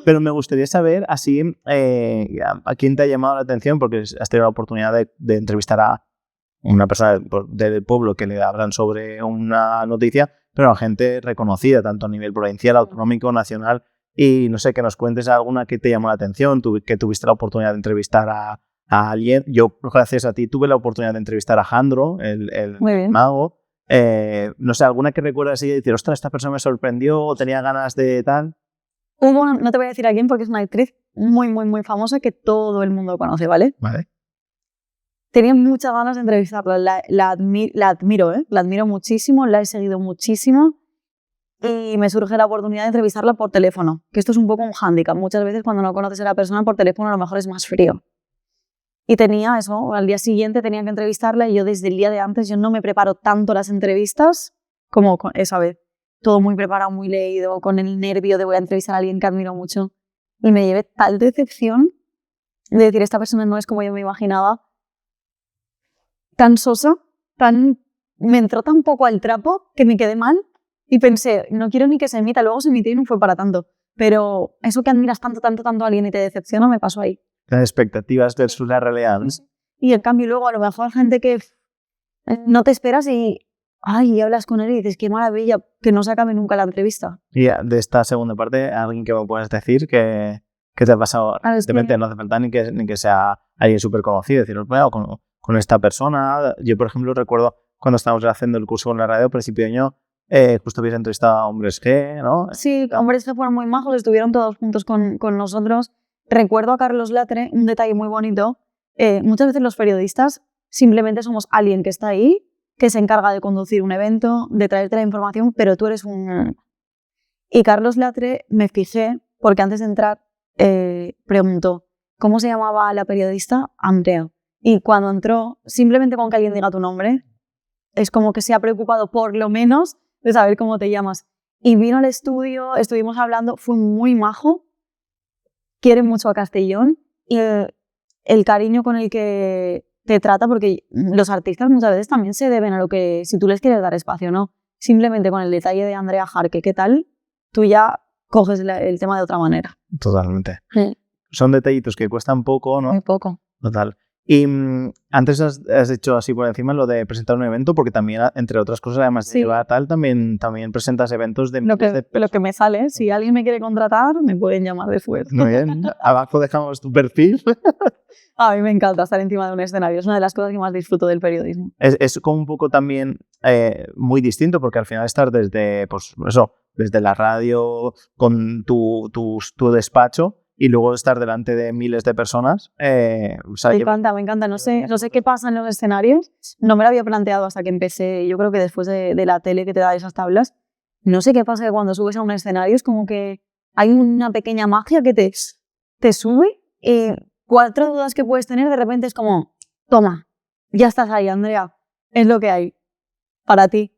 Speaker 2: Pero me gustaría saber, así, a quién te ha llamado la atención, porque has tenido la oportunidad de entrevistar a una persona del pueblo que le hablan sobre una noticia, pero a gente reconocida, tanto a nivel provincial, autonómico, nacional, y no sé, que nos cuentes alguna que te llamó la atención, que tuviste la oportunidad de entrevistar a alguien. Yo, gracias a ti, tuve la oportunidad de entrevistar a Jandro, el mago. No sé, alguna que recuerdas y decir, ostras, esta persona me sorprendió o tenía ganas de tal.
Speaker 1: No te voy a decir a quién porque es una actriz muy, muy, muy famosa que todo el mundo conoce, ¿vale?
Speaker 2: Vale.
Speaker 1: Tenía muchas ganas de entrevistarla, la admiro, ¿eh? La admiro muchísimo, la he seguido muchísimo y me surge la oportunidad de entrevistarla por teléfono, que esto es un poco un hándicap. Muchas veces cuando no conoces a la persona por teléfono a lo mejor es más frío. Y tenía eso, al día siguiente tenía que entrevistarla y yo desde el día de antes yo no me preparo tanto las entrevistas como esa vez. Todo muy preparado, muy leído, con el nervio de voy a entrevistar a alguien que admiro mucho. Y me llevé tal decepción de decir, esta persona no es como yo me imaginaba, tan sosa, me entró tan poco al trapo que me quedé mal y pensé, no quiero ni que se emita. Luego se emitió y no fue para tanto. Pero eso que admiras tanto a alguien y te decepciona me pasó ahí.
Speaker 2: Las expectativas versus la realidad, ¿no?
Speaker 1: Y en cambio luego a lo mejor gente que no te esperas y hablas con él y dices, qué maravilla, que no se acabe nunca la entrevista.
Speaker 2: Y de esta segunda parte, alguien que me puedas decir que te ha pasado, no hace falta ni que sea alguien súper conocido, decir, bueno, con esta persona. Yo, por ejemplo, recuerdo cuando estábamos haciendo el curso con la radio, al principio de año, justo habéis entrevistado a Hombres G, ¿no?
Speaker 1: Sí, Hombres G fueron muy majos, estuvieron todos juntos con nosotros. Recuerdo a Carlos Latre, un detalle muy bonito. Muchas veces los periodistas simplemente somos alguien que está ahí, que se encarga de conducir un evento, de traerte la información, pero tú eres un... Y Carlos Latre me fijé, porque antes de entrar preguntó, ¿cómo se llamaba la periodista? Andrea. Y cuando entró, simplemente con que alguien diga tu nombre, es como que se ha preocupado por lo menos de saber cómo te llamas. Y vino al estudio, estuvimos hablando, fue muy majo, quiere mucho a Castellón y el cariño con el que te trata, porque los artistas muchas veces también se deben a lo que, si tú les quieres dar espacio, ¿no? Simplemente con el detalle de Andrea Jarque, ¿qué tal? Tú ya coges el tema de otra manera.
Speaker 2: Totalmente. Sí. Son detallitos que cuestan poco, ¿no?
Speaker 1: Muy poco.
Speaker 2: Total. Y antes has dicho así por encima lo de presentar un evento, porque también, entre otras cosas, además de llevar tal, también presentas eventos de...
Speaker 1: Lo que me sale, si alguien me quiere contratar, me pueden llamar después.
Speaker 2: Muy bien. Abajo dejamos tu perfil.
Speaker 1: A mí me encanta estar encima de un escenario, es una de las cosas que más disfruto del periodismo.
Speaker 2: Es como un poco también muy distinto, porque al final estar desde, pues eso, desde la radio con tu despacho, y luego estar delante de miles de personas.
Speaker 1: Me encanta. No sé qué pasa en los escenarios. No me lo había planteado hasta que empecé. Yo creo que después de la tele que te da esas tablas, no sé qué pasa que cuando subes a un escenario es como que hay una pequeña magia que te sube y 4 dudas que puedes tener de repente es como, toma, ya estás ahí, Andrea. Es lo que hay para ti.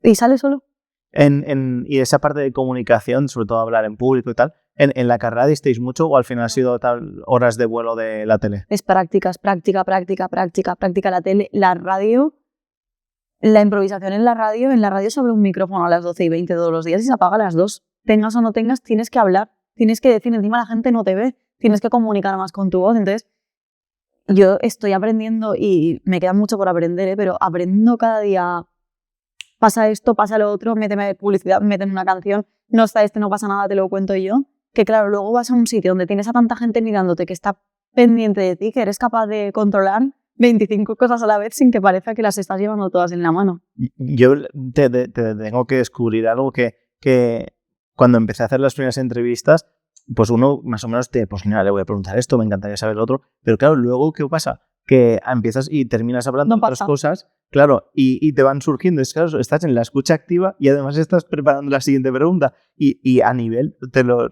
Speaker 1: Y sale solo.
Speaker 2: Y esa parte de comunicación, sobre todo hablar en público y tal, ¿en la carrera disteis mucho o al final ha sido tal horas de vuelo de la tele?
Speaker 1: Es práctica la tele. La radio, La improvisación en la radio se abre un micrófono a las 12:20 todos los días y se apaga a las 2. Tengas o no tengas, tienes que hablar, tienes que decir, encima la gente no te ve, tienes que comunicar más con tu voz. Entonces, yo estoy aprendiendo y me queda mucho por aprender, pero aprendo cada día. Pasa esto, pasa lo otro, méteme publicidad, méteme una canción, no está no pasa nada, te lo cuento yo. Que claro, luego vas a un sitio donde tienes a tanta gente mirándote que está pendiente de ti, que eres capaz de controlar 25 cosas a la vez sin que parezca que las estás llevando todas en la mano.
Speaker 2: Yo te tengo que descubrir algo que cuando empecé a hacer las primeras entrevistas, pues uno más o menos pues mira, le voy a preguntar esto, me encantaría saber lo otro, pero claro, luego ¿qué pasa? Que empiezas y terminas hablando de otras cosas, claro, y te van surgiendo. Es claro, estás en la escucha activa y además estás preparando la siguiente pregunta. Y a nivel, te lo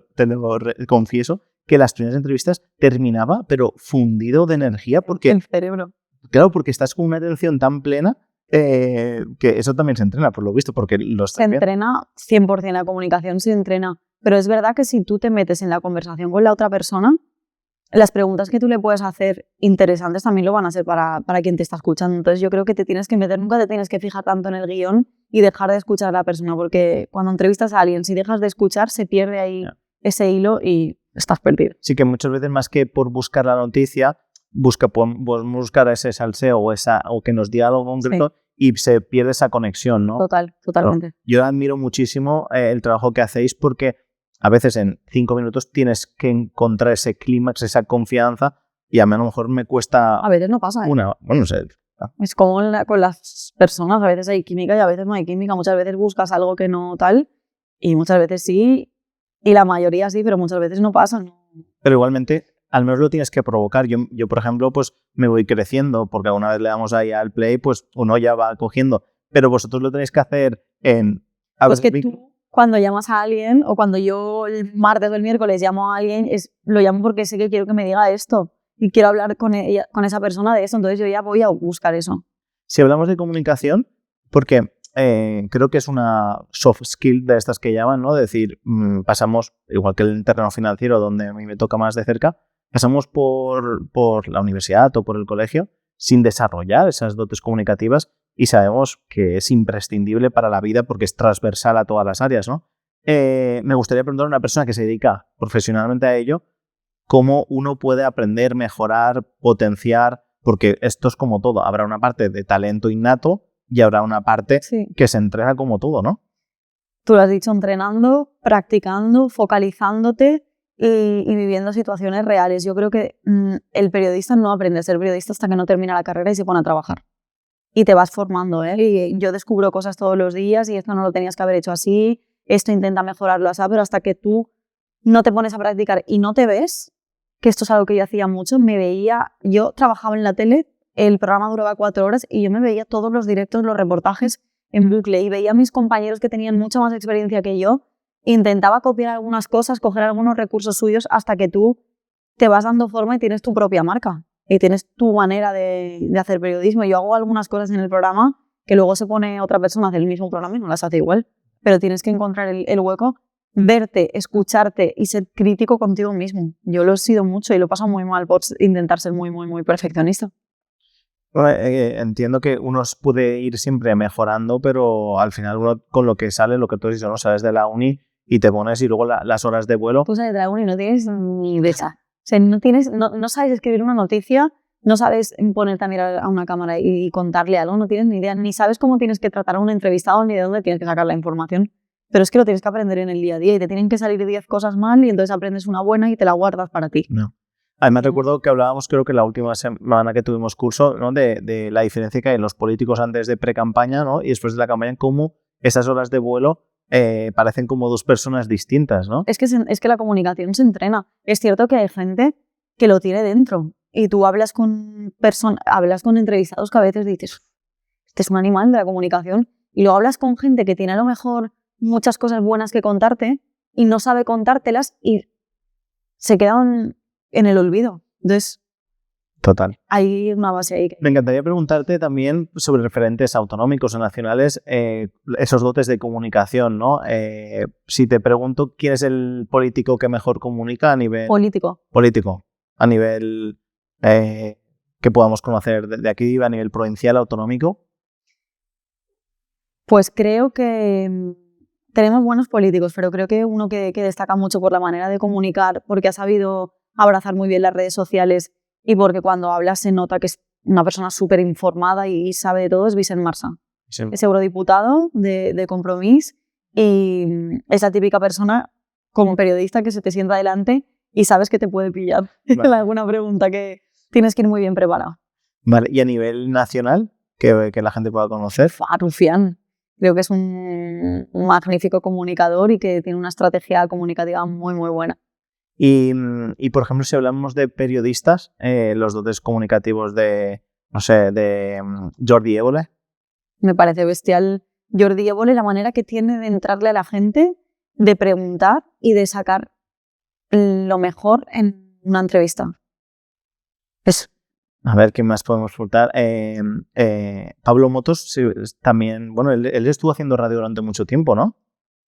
Speaker 2: confieso, que las primeras entrevistas terminaba, pero fundido de energía porque...
Speaker 1: El cerebro.
Speaker 2: Claro, porque estás con una atención tan plena que eso también se entrena, por lo visto, porque
Speaker 1: se entrena 100%, la comunicación se entrena. Pero es verdad que si tú te metes en la conversación con la otra persona, las preguntas que tú le puedes hacer interesantes también lo van a ser para quien te está escuchando. Entonces yo creo que te tienes que meter, nunca te tienes que fijar tanto en el guión y dejar de escuchar a la persona, porque cuando entrevistas a alguien, si dejas de escuchar, se pierde ahí ese hilo y estás perdido.
Speaker 2: Sí, que muchas veces más que por buscar la noticia, podemos buscar ese salseo o que nos diga algo concreto y se pierde esa conexión, ¿no?
Speaker 1: Totalmente.
Speaker 2: Yo admiro muchísimo el trabajo que hacéis porque a veces en 5 minutos tienes que encontrar ese clímax, esa confianza, y a mí a lo mejor me cuesta...
Speaker 1: A veces no pasa,
Speaker 2: Bueno, no sé.
Speaker 1: Es como con las personas, a veces hay química y a veces no hay química. Muchas veces buscas algo que no tal y muchas veces sí, y la mayoría sí, pero muchas veces no pasa.
Speaker 2: Pero igualmente, al menos lo tienes que provocar. Yo, por ejemplo, pues me voy creciendo porque alguna vez le damos ahí al play, pues uno ya va cogiendo. Pero vosotros lo tenéis que hacer en...
Speaker 1: Pues que tú, cuando llamas a alguien, o cuando yo el martes o el miércoles llamo a alguien, lo llamo porque sé que quiero que me diga esto y quiero hablar con esa persona de eso, entonces yo ya voy a buscar eso.
Speaker 2: Si hablamos de comunicación, porque creo que es una soft skill de estas que llaman, ¿no? Decir, pasamos, igual que el terreno financiero, donde a mí me toca más de cerca, pasamos por la universidad o por el colegio sin desarrollar esas dotes comunicativas y sabemos que es imprescindible para la vida porque es transversal a todas las áreas, ¿no? Me gustaría preguntar a una persona que se dedica profesionalmente a ello, cómo uno puede aprender, mejorar, potenciar, porque esto es como todo. Habrá una parte de talento innato y habrá una parte que se entrena como todo, ¿no?
Speaker 1: Tú lo has dicho, entrenando, practicando, focalizándote y viviendo situaciones reales. Yo creo que el periodista no aprende a ser periodista hasta que no termina la carrera y se pone a trabajar. Y te vas formando, ¿eh? Y yo descubro cosas todos los días y esto no lo tenías que haber hecho así, esto intenta mejorarlo así, pero hasta que tú no te pones a practicar y no te ves, que esto es algo que yo hacía mucho, yo trabajaba en la tele, el programa duraba 4 horas y yo me veía todos los directos, los reportajes en bucle y veía a mis compañeros que tenían mucha más experiencia que yo, intentaba copiar algunas cosas, coger algunos recursos suyos hasta que tú te vas dando forma y tienes tu propia marca y tienes tu manera de hacer periodismo. Yo hago algunas cosas en el programa que luego se pone otra persona a hacer el mismo programa y no las hace igual, pero tienes que encontrar el hueco, verte, escucharte y ser crítico contigo mismo. Yo lo he sido mucho y lo paso muy mal por intentar ser muy, muy, muy perfeccionista.
Speaker 2: Entiendo que uno puede ir siempre mejorando, pero al final uno con lo que sale, lo que tú dices, ¿no? Sales de la uni y te pones y luego las horas de vuelo...
Speaker 1: Tú sales de la uni y no tienes ni becha. O sea, no sabes escribir una noticia, no sabes ponerte a mirar a una cámara y contarle algo, no tienes ni idea, ni sabes cómo tienes que tratar a un entrevistado ni de dónde tienes que sacar la información. Pero es que lo tienes que aprender en el día a día y te tienen que salir 10 cosas mal y entonces aprendes una buena y te la guardas para ti.
Speaker 2: No. Además recuerdo que hablábamos, creo que la última semana que tuvimos curso, ¿no? de la diferencia que hay en los políticos antes de pre-campaña, ¿no? Y después de la campaña, cómo esas horas de vuelo parecen como dos personas distintas, ¿no?
Speaker 1: Es que la comunicación se entrena. Es cierto que hay gente que lo tiene dentro y tú hablas con entrevistados que a veces dices, este es un animal de la comunicación, y luego hablas con gente que tiene a lo mejor muchas cosas buenas que contarte y no sabe contártelas y se quedan en el olvido. Entonces,
Speaker 2: total.
Speaker 1: Hay una base ahí.
Speaker 2: Me encantaría preguntarte también sobre referentes autonómicos o nacionales, esos dotes de comunicación, ¿no? Si te pregunto quién es el político que mejor comunica a nivel... Político. A nivel que podamos conocer de aquí, a nivel provincial, autonómico.
Speaker 1: Pues creo que tenemos buenos políticos, pero creo que uno que destaca mucho por la manera de comunicar, porque ha sabido abrazar muy bien las redes sociales y porque cuando habla se nota que es una persona súper informada y sabe de todo, es Vicent Marsá.
Speaker 2: Sí.
Speaker 1: Es eurodiputado de Compromís y es la típica persona como periodista que se te sienta delante y sabes que te puede pillar en alguna pregunta, que tienes que ir muy bien preparado.
Speaker 2: Vale, y a nivel nacional, que la gente pueda conocer.
Speaker 1: Rufián. Creo que es un magnífico comunicador y que tiene una estrategia comunicativa muy, muy buena.
Speaker 2: Y por ejemplo, si hablamos de periodistas, los dotes comunicativos de, no sé, de Jordi Évole.
Speaker 1: Me parece bestial Jordi Évole, la manera que tiene de entrarle a la gente, de preguntar y de sacar lo mejor en una entrevista. Eso.
Speaker 2: A ver, ¿qué más podemos faltar? Pablo Motos sí, también, bueno, él estuvo haciendo radio durante mucho tiempo, ¿no?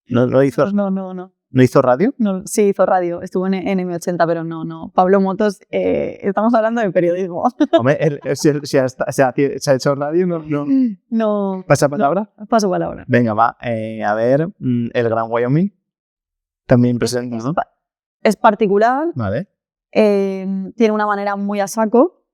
Speaker 2: ¿No hizo?
Speaker 1: No.
Speaker 2: ¿No hizo radio?
Speaker 1: No, sí, hizo radio, estuvo en M80, pero no. Pablo Motos, estamos hablando de periodismo.
Speaker 2: Hombre, él se ha hecho radio,
Speaker 1: No.
Speaker 2: ¿Pasa palabra?
Speaker 1: No, paso palabra.
Speaker 2: Venga, va. A ver, el Gran Wyoming, también presente, ¿no?
Speaker 1: Es particular.
Speaker 2: Vale.
Speaker 1: Tiene una manera muy a saco.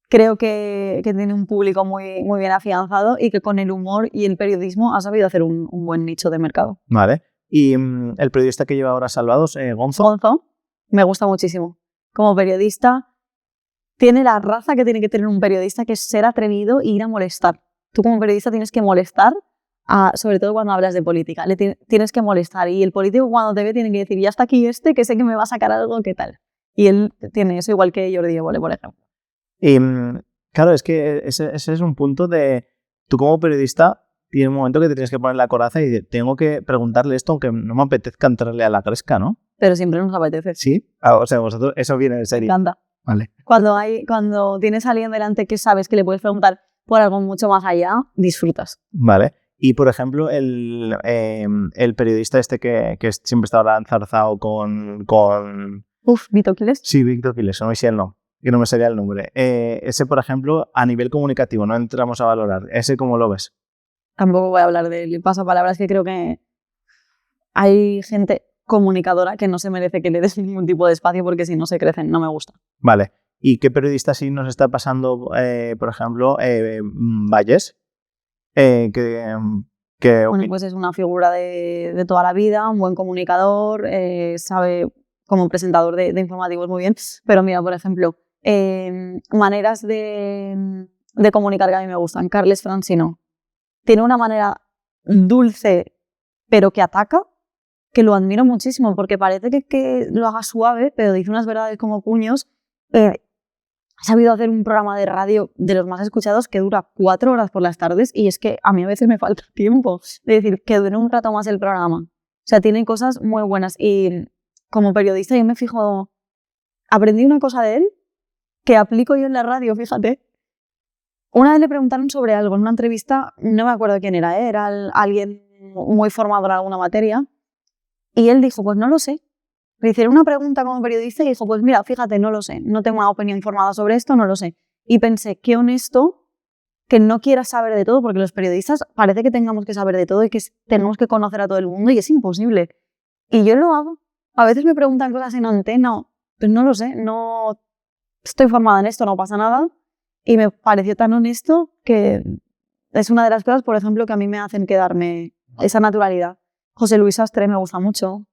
Speaker 1: Creo que tiene un público muy, muy bien afianzado y que con el humor y el periodismo ha sabido hacer un buen nicho de mercado.
Speaker 2: Vale. Y el periodista que lleva ahora Salvados, Gonzo,
Speaker 1: me gusta muchísimo. Como periodista, tiene la raza que tiene que tener un periodista, que es ser atrevido e ir a molestar. Tú como periodista tienes que molestar, sobre todo cuando hablas de política. Tienes que molestar y el político cuando te ve tiene que decir, ya está aquí que sé que me va a sacar algo, ¿qué tal? Y él tiene eso, igual que Jordi Évole, por ejemplo.
Speaker 2: Y claro, es que ese es un punto de... Tú como periodista tienes un momento que te tienes que poner la coraza y decir, tengo que preguntarle esto aunque no me apetezca entrarle a la gresca, ¿no?
Speaker 1: Pero siempre nos apetece.
Speaker 2: ¿Sí? O sea, vosotros, eso viene de serie.
Speaker 1: Me encanta.
Speaker 2: Vale.
Speaker 1: Cuando tienes a alguien delante que sabes que le puedes preguntar por algo mucho más allá, disfrutas.
Speaker 2: Vale. Y, por ejemplo, el periodista que siempre está ahora enzarzado con...
Speaker 1: Vito Quiles.
Speaker 2: Sí, Vito Quiles, no me sé el nombre, que no me salía el nombre. Ese, por ejemplo, a nivel comunicativo, no entramos a valorar. ¿Ese cómo lo ves?
Speaker 1: Tampoco voy a hablar de él. Pasapalabras, que creo que hay gente comunicadora que no se merece que le des ningún tipo de espacio porque si no se crecen, no me gusta.
Speaker 2: Vale. ¿Y qué periodista sí nos está pasando, por ejemplo, Valles?
Speaker 1: Bueno, pues es una figura de toda la vida, un buen comunicador, sabe como presentador de informativos muy bien, pero mira, por ejemplo, maneras de comunicar que a mí me gustan. Carles Francino tiene una manera dulce pero que ataca, que lo admiro muchísimo porque parece que lo haga suave, pero dice unas verdades como puños. Ha sabido hacer un programa de radio de los más escuchados que dura 4 horas por las tardes y es que a mí a veces me falta tiempo de decir que dure un rato más el programa. O sea, tiene cosas muy buenas y como periodista yo me fijo, aprendí una cosa de él que aplico yo en la radio, fíjate. Una vez le preguntaron sobre algo en una entrevista, no me acuerdo quién era alguien muy formado en alguna materia y él dijo, pues no lo sé. Le hicieron una pregunta como periodista y dijo, pues mira, fíjate, no lo sé, no tengo una opinión formada sobre esto, no lo sé. Y pensé, qué honesto que no quieras saber de todo, porque los periodistas parece que tengamos que saber de todo y que tenemos que conocer a todo el mundo y es imposible. Y yo lo hago. A veces me preguntan cosas en antena, pues no lo sé, no estoy formada en esto, no pasa nada. Y me pareció tan honesto que es una de las cosas, por ejemplo, que a mí me hacen quedarme esa naturalidad. José Luis Astre me gusta mucho.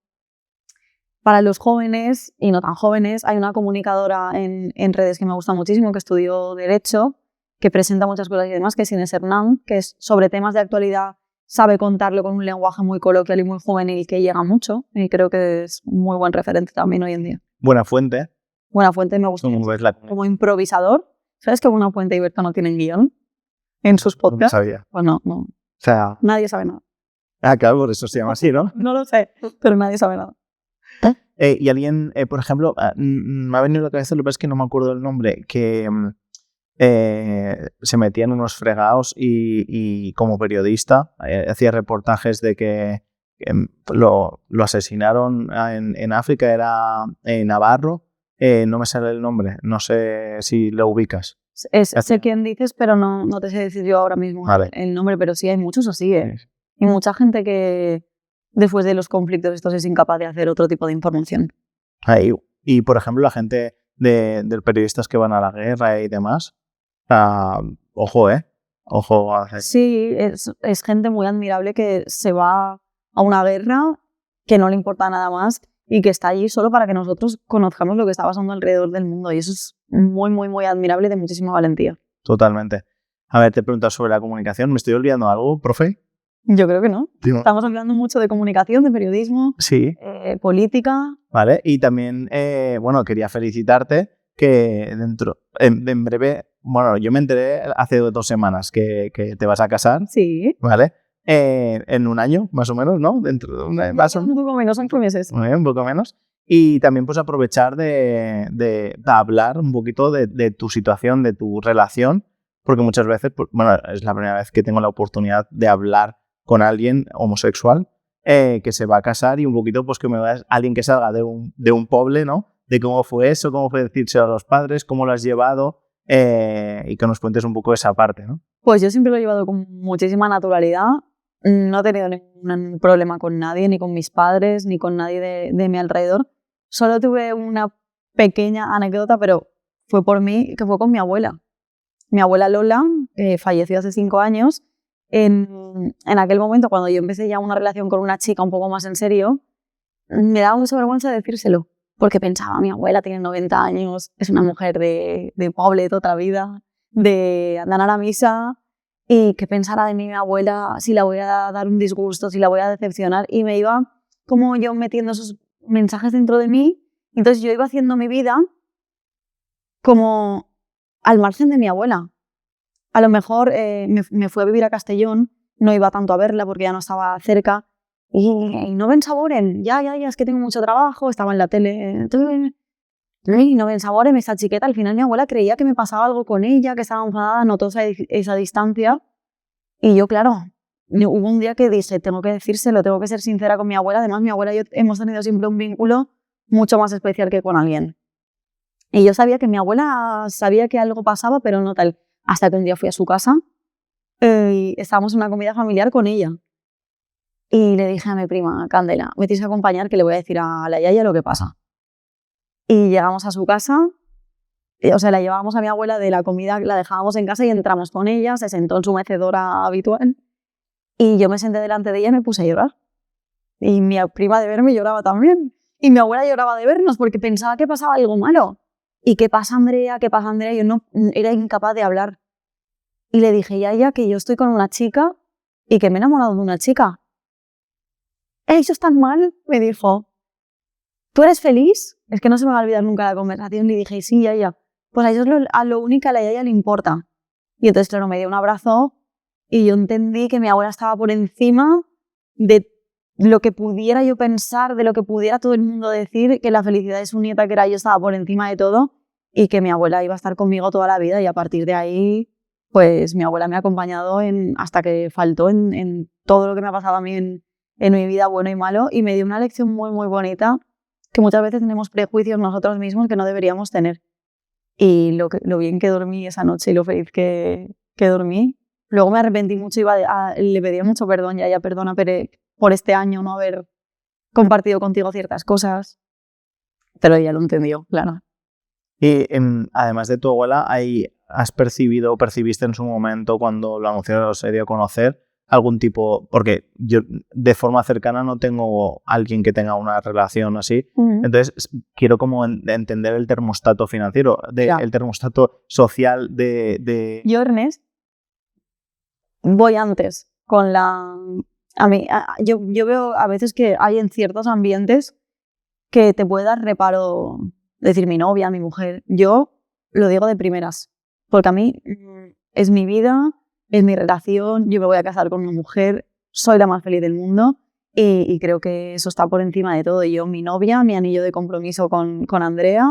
Speaker 1: Para los jóvenes y no tan jóvenes, hay una comunicadora en redes que me gusta muchísimo, que estudió Derecho, que presenta muchas cosas y demás, que es Inés Hernán, que es sobre temas de actualidad, sabe contarlo con un lenguaje muy coloquial y muy juvenil que llega mucho, y creo que es un muy buen referente también hoy en día.
Speaker 2: Buenafuente.
Speaker 1: Buenafuente me gusta mucho. Como improvisador, ¿sabes que Buenafuente y Berto no tienen guión en sus podcasts?
Speaker 2: No sabía.
Speaker 1: Pues no.
Speaker 2: O sea...
Speaker 1: Nadie sabe nada.
Speaker 2: Claro, por eso se llama así, ¿no?
Speaker 1: No lo sé, pero nadie sabe nada.
Speaker 2: Y alguien, por ejemplo, me ha venido a la cabeza, lo que pasa es que no me acuerdo el nombre, que se metía en unos fregados y como periodista hacía reportajes de que lo asesinaron en África, era Navarro, no me sale el nombre, no sé si lo ubicas.
Speaker 1: Sé quién dices, pero no te sé decir yo ahora mismo el nombre, pero sí hay muchos así, ¿eh? Y mucha gente que después de los conflictos estos es incapaz de hacer otro tipo de información.
Speaker 2: Y por ejemplo, la gente de periodistas que van a la guerra y demás, ojo, ojo.
Speaker 1: Sí, es gente muy admirable que se va a una guerra, que no le importa nada más y que está allí solo para que nosotros conozcamos lo que está pasando alrededor del mundo. Y eso es muy, muy, muy admirable y de muchísima valentía.
Speaker 2: Totalmente. A ver, te preguntas sobre la comunicación. ¿Me estoy olvidando algo, profe?
Speaker 1: Yo creo que no.
Speaker 2: Sí, ¿no?
Speaker 1: Estamos hablando mucho de comunicación, de periodismo,
Speaker 2: sí.
Speaker 1: Política.
Speaker 2: Vale, y también, bueno, quería felicitarte que en breve, bueno, yo me enteré hace 2 semanas que te vas a casar.
Speaker 1: Sí.
Speaker 2: ¿Vale? En un año, más o menos, ¿no? Dentro de
Speaker 1: un poco menos, 5 meses.
Speaker 2: Muy bien, un poco menos. Y también pues aprovechar de hablar un poquito de tu situación, de tu relación, porque muchas veces, pues, bueno, es la primera vez que tengo la oportunidad de hablar con alguien homosexual que se va a casar y un poquito pues que me veas alguien que salga de un poble, ¿no? De cómo fue eso, cómo fue decírselo a los padres, cómo lo has llevado y que nos cuentes un poco esa parte, ¿no?
Speaker 1: Pues yo siempre lo he llevado con muchísima naturalidad. No he tenido ningún problema con nadie, ni con mis padres, ni con nadie de mi alrededor. Solo tuve una pequeña anécdota, pero fue por mí, que fue con mi abuela. Mi abuela Lola falleció hace 5 años. En aquel momento, cuando yo empecé ya una relación con una chica un poco más en serio, me daba mucha vergüenza decírselo, porque pensaba, mi abuela tiene 90 años, es una mujer de pobre de toda la vida, de andar a la misa, y qué pensará de mí mi abuela, si la voy a dar un disgusto, si la voy a decepcionar, y me iba como yo metiendo esos mensajes dentro de mí. Entonces yo iba haciendo mi vida como al margen de mi abuela. A lo mejor me fui a vivir a Castellón, no iba tanto a verla porque ya no estaba cerca, y no ven saboren, ya, es que tengo mucho trabajo, estaba en la tele, y no ven saboren, esa chiqueta. Al final mi abuela creía que me pasaba algo con ella, que estaba enfadada, notó esa distancia, y yo, claro, hubo un día que dije, tengo que decírselo, tengo que ser sincera con mi abuela. Además, mi abuela y yo hemos tenido siempre un vínculo mucho más especial que con alguien. Y yo sabía que mi abuela sabía que algo pasaba, pero no tal. Hasta que un día fui a su casa y estábamos en una comida familiar con ella. Y le dije a mi prima, Candela, me tienes que acompañar que le voy a decir a la yaya lo que pasa. Y llegamos a su casa, o sea, la llevábamos a mi abuela de la comida, la dejábamos en casa y entramos con ella, se sentó en su mecedora habitual y yo me senté delante de ella y me puse a llorar. Y mi prima de verme lloraba también. Y mi abuela lloraba de vernos porque pensaba que pasaba algo malo. ¿Y qué pasa, Andrea? ¿Qué pasa, Andrea? Yo no era incapaz de hablar. Y le dije, yaya, que yo estoy con una chica y que me he enamorado de una chica. ¿Eso es tan mal? Me dijo. ¿Tú eres feliz? Es que no se me va a olvidar nunca la conversación. Le dije, sí, yaya. Pues a eso es a lo único que a la yaya le importa. Y entonces, claro, me dio un abrazo y yo entendí que mi abuela estaba por encima de lo que pudiera yo pensar, de lo que pudiera todo el mundo decir, que la felicidad de su nieta, que era yo, estaba por encima de todo y que mi abuela iba a estar conmigo toda la vida. Y a partir de ahí, pues mi abuela me ha acompañado hasta que faltó en todo lo que me ha pasado a mí en mi vida, bueno y malo, y me dio una lección muy, muy bonita, que muchas veces tenemos prejuicios nosotros mismos que no deberíamos tener. Y lo bien que dormí esa noche y lo feliz que dormí. Luego me arrepentí mucho y le pedí mucho perdón, ya perdona por este año no haber compartido contigo ciertas cosas, pero ella lo entendió, claro.
Speaker 2: Y además de tu abuela, ¿has percibido o percibiste en su momento cuando lo anunció, se dio a conocer algún tipo? Porque yo de forma cercana no tengo alguien que tenga una relación así. Entonces quiero como entender el termostato financiero, el termostato social de...
Speaker 1: Yo, Ernest, voy antes con la... Yo veo a veces que hay en ciertos ambientes que te puede dar reparo decir mi novia, mi mujer. Yo lo digo de primeras, porque a mí es mi vida, es mi relación, yo me voy a casar con una mujer, soy la más feliz del mundo y creo que eso está por encima de todo. Yo, mi novia, mi anillo de compromiso con Andrea.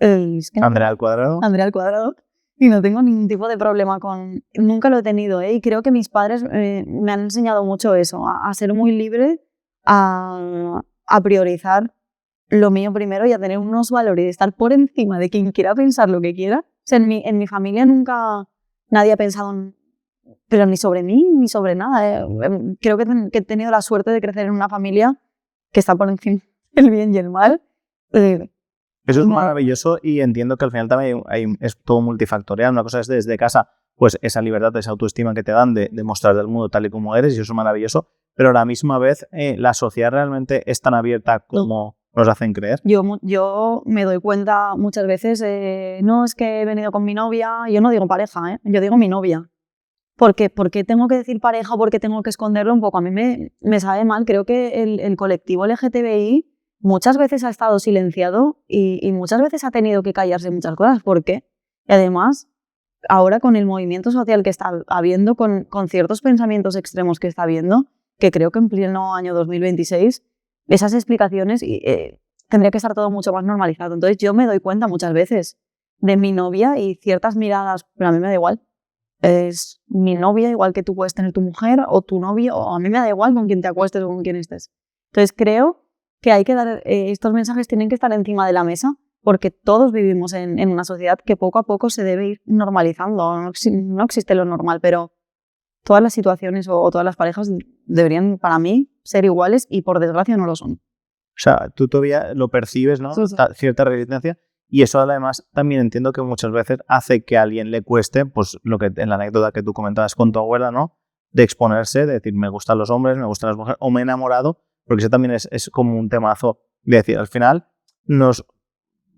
Speaker 2: Andrea al cuadrado.
Speaker 1: Andrea al cuadrado. Y no tengo ningún tipo de problema con... Nunca lo he tenido, ¿eh? Y creo que mis padres me han enseñado mucho eso, a ser muy libre, a priorizar lo mío primero y a tener unos valores y estar por encima de quien quiera pensar lo que quiera. sea, en mi familia nunca nadie ha pensado, pero ni sobre mí, ni sobre nada. Creo que he tenido la suerte de crecer en una familia que está por encima del bien y el mal.
Speaker 2: Eso es maravilloso y entiendo que al final también es todo multifactorial. Una cosa es desde casa, pues esa libertad, esa autoestima que te dan de mostrar del mundo tal y como eres, y eso es maravilloso, pero a la misma vez la sociedad realmente es tan abierta como nos hacen creer.
Speaker 1: Yo me doy cuenta muchas veces, no es que he venido con mi novia, yo no digo pareja, yo digo mi novia. ¿Por qué tengo que decir pareja o por qué tengo que esconderlo un poco? A mí me sabe mal, creo que el colectivo LGTBI muchas veces ha estado silenciado y muchas veces ha tenido que callarse muchas cosas. ¿Por qué? Y además, ahora con el movimiento social que está habiendo, con ciertos pensamientos extremos que está habiendo, que creo que en pleno año 2026, esas explicaciones tendría que estar todo mucho más normalizado. Entonces yo me doy cuenta muchas veces de mi novia y ciertas miradas, pero a mí me da igual. Es mi novia, igual que tú puedes tener tu mujer o tu novio, o a mí me da igual con quién te acuestes o con quién estés. Entonces creo que hay que dar, estos mensajes tienen que estar encima de la mesa porque todos vivimos en una sociedad que poco a poco se debe ir normalizando. No existe lo normal, pero todas las situaciones o todas las parejas deberían, para mí, ser iguales y por desgracia no lo son.
Speaker 2: O sea, tú todavía lo percibes, ¿no? Sí. Cierta resistencia. Y eso además también entiendo que muchas veces hace que a alguien le cueste, pues lo que en la anécdota que tú comentabas con tu abuela, ¿no? De exponerse, de decir, me gustan los hombres, me gustan las mujeres, o me he enamorado, porque eso también es como un temazo de decir, al final,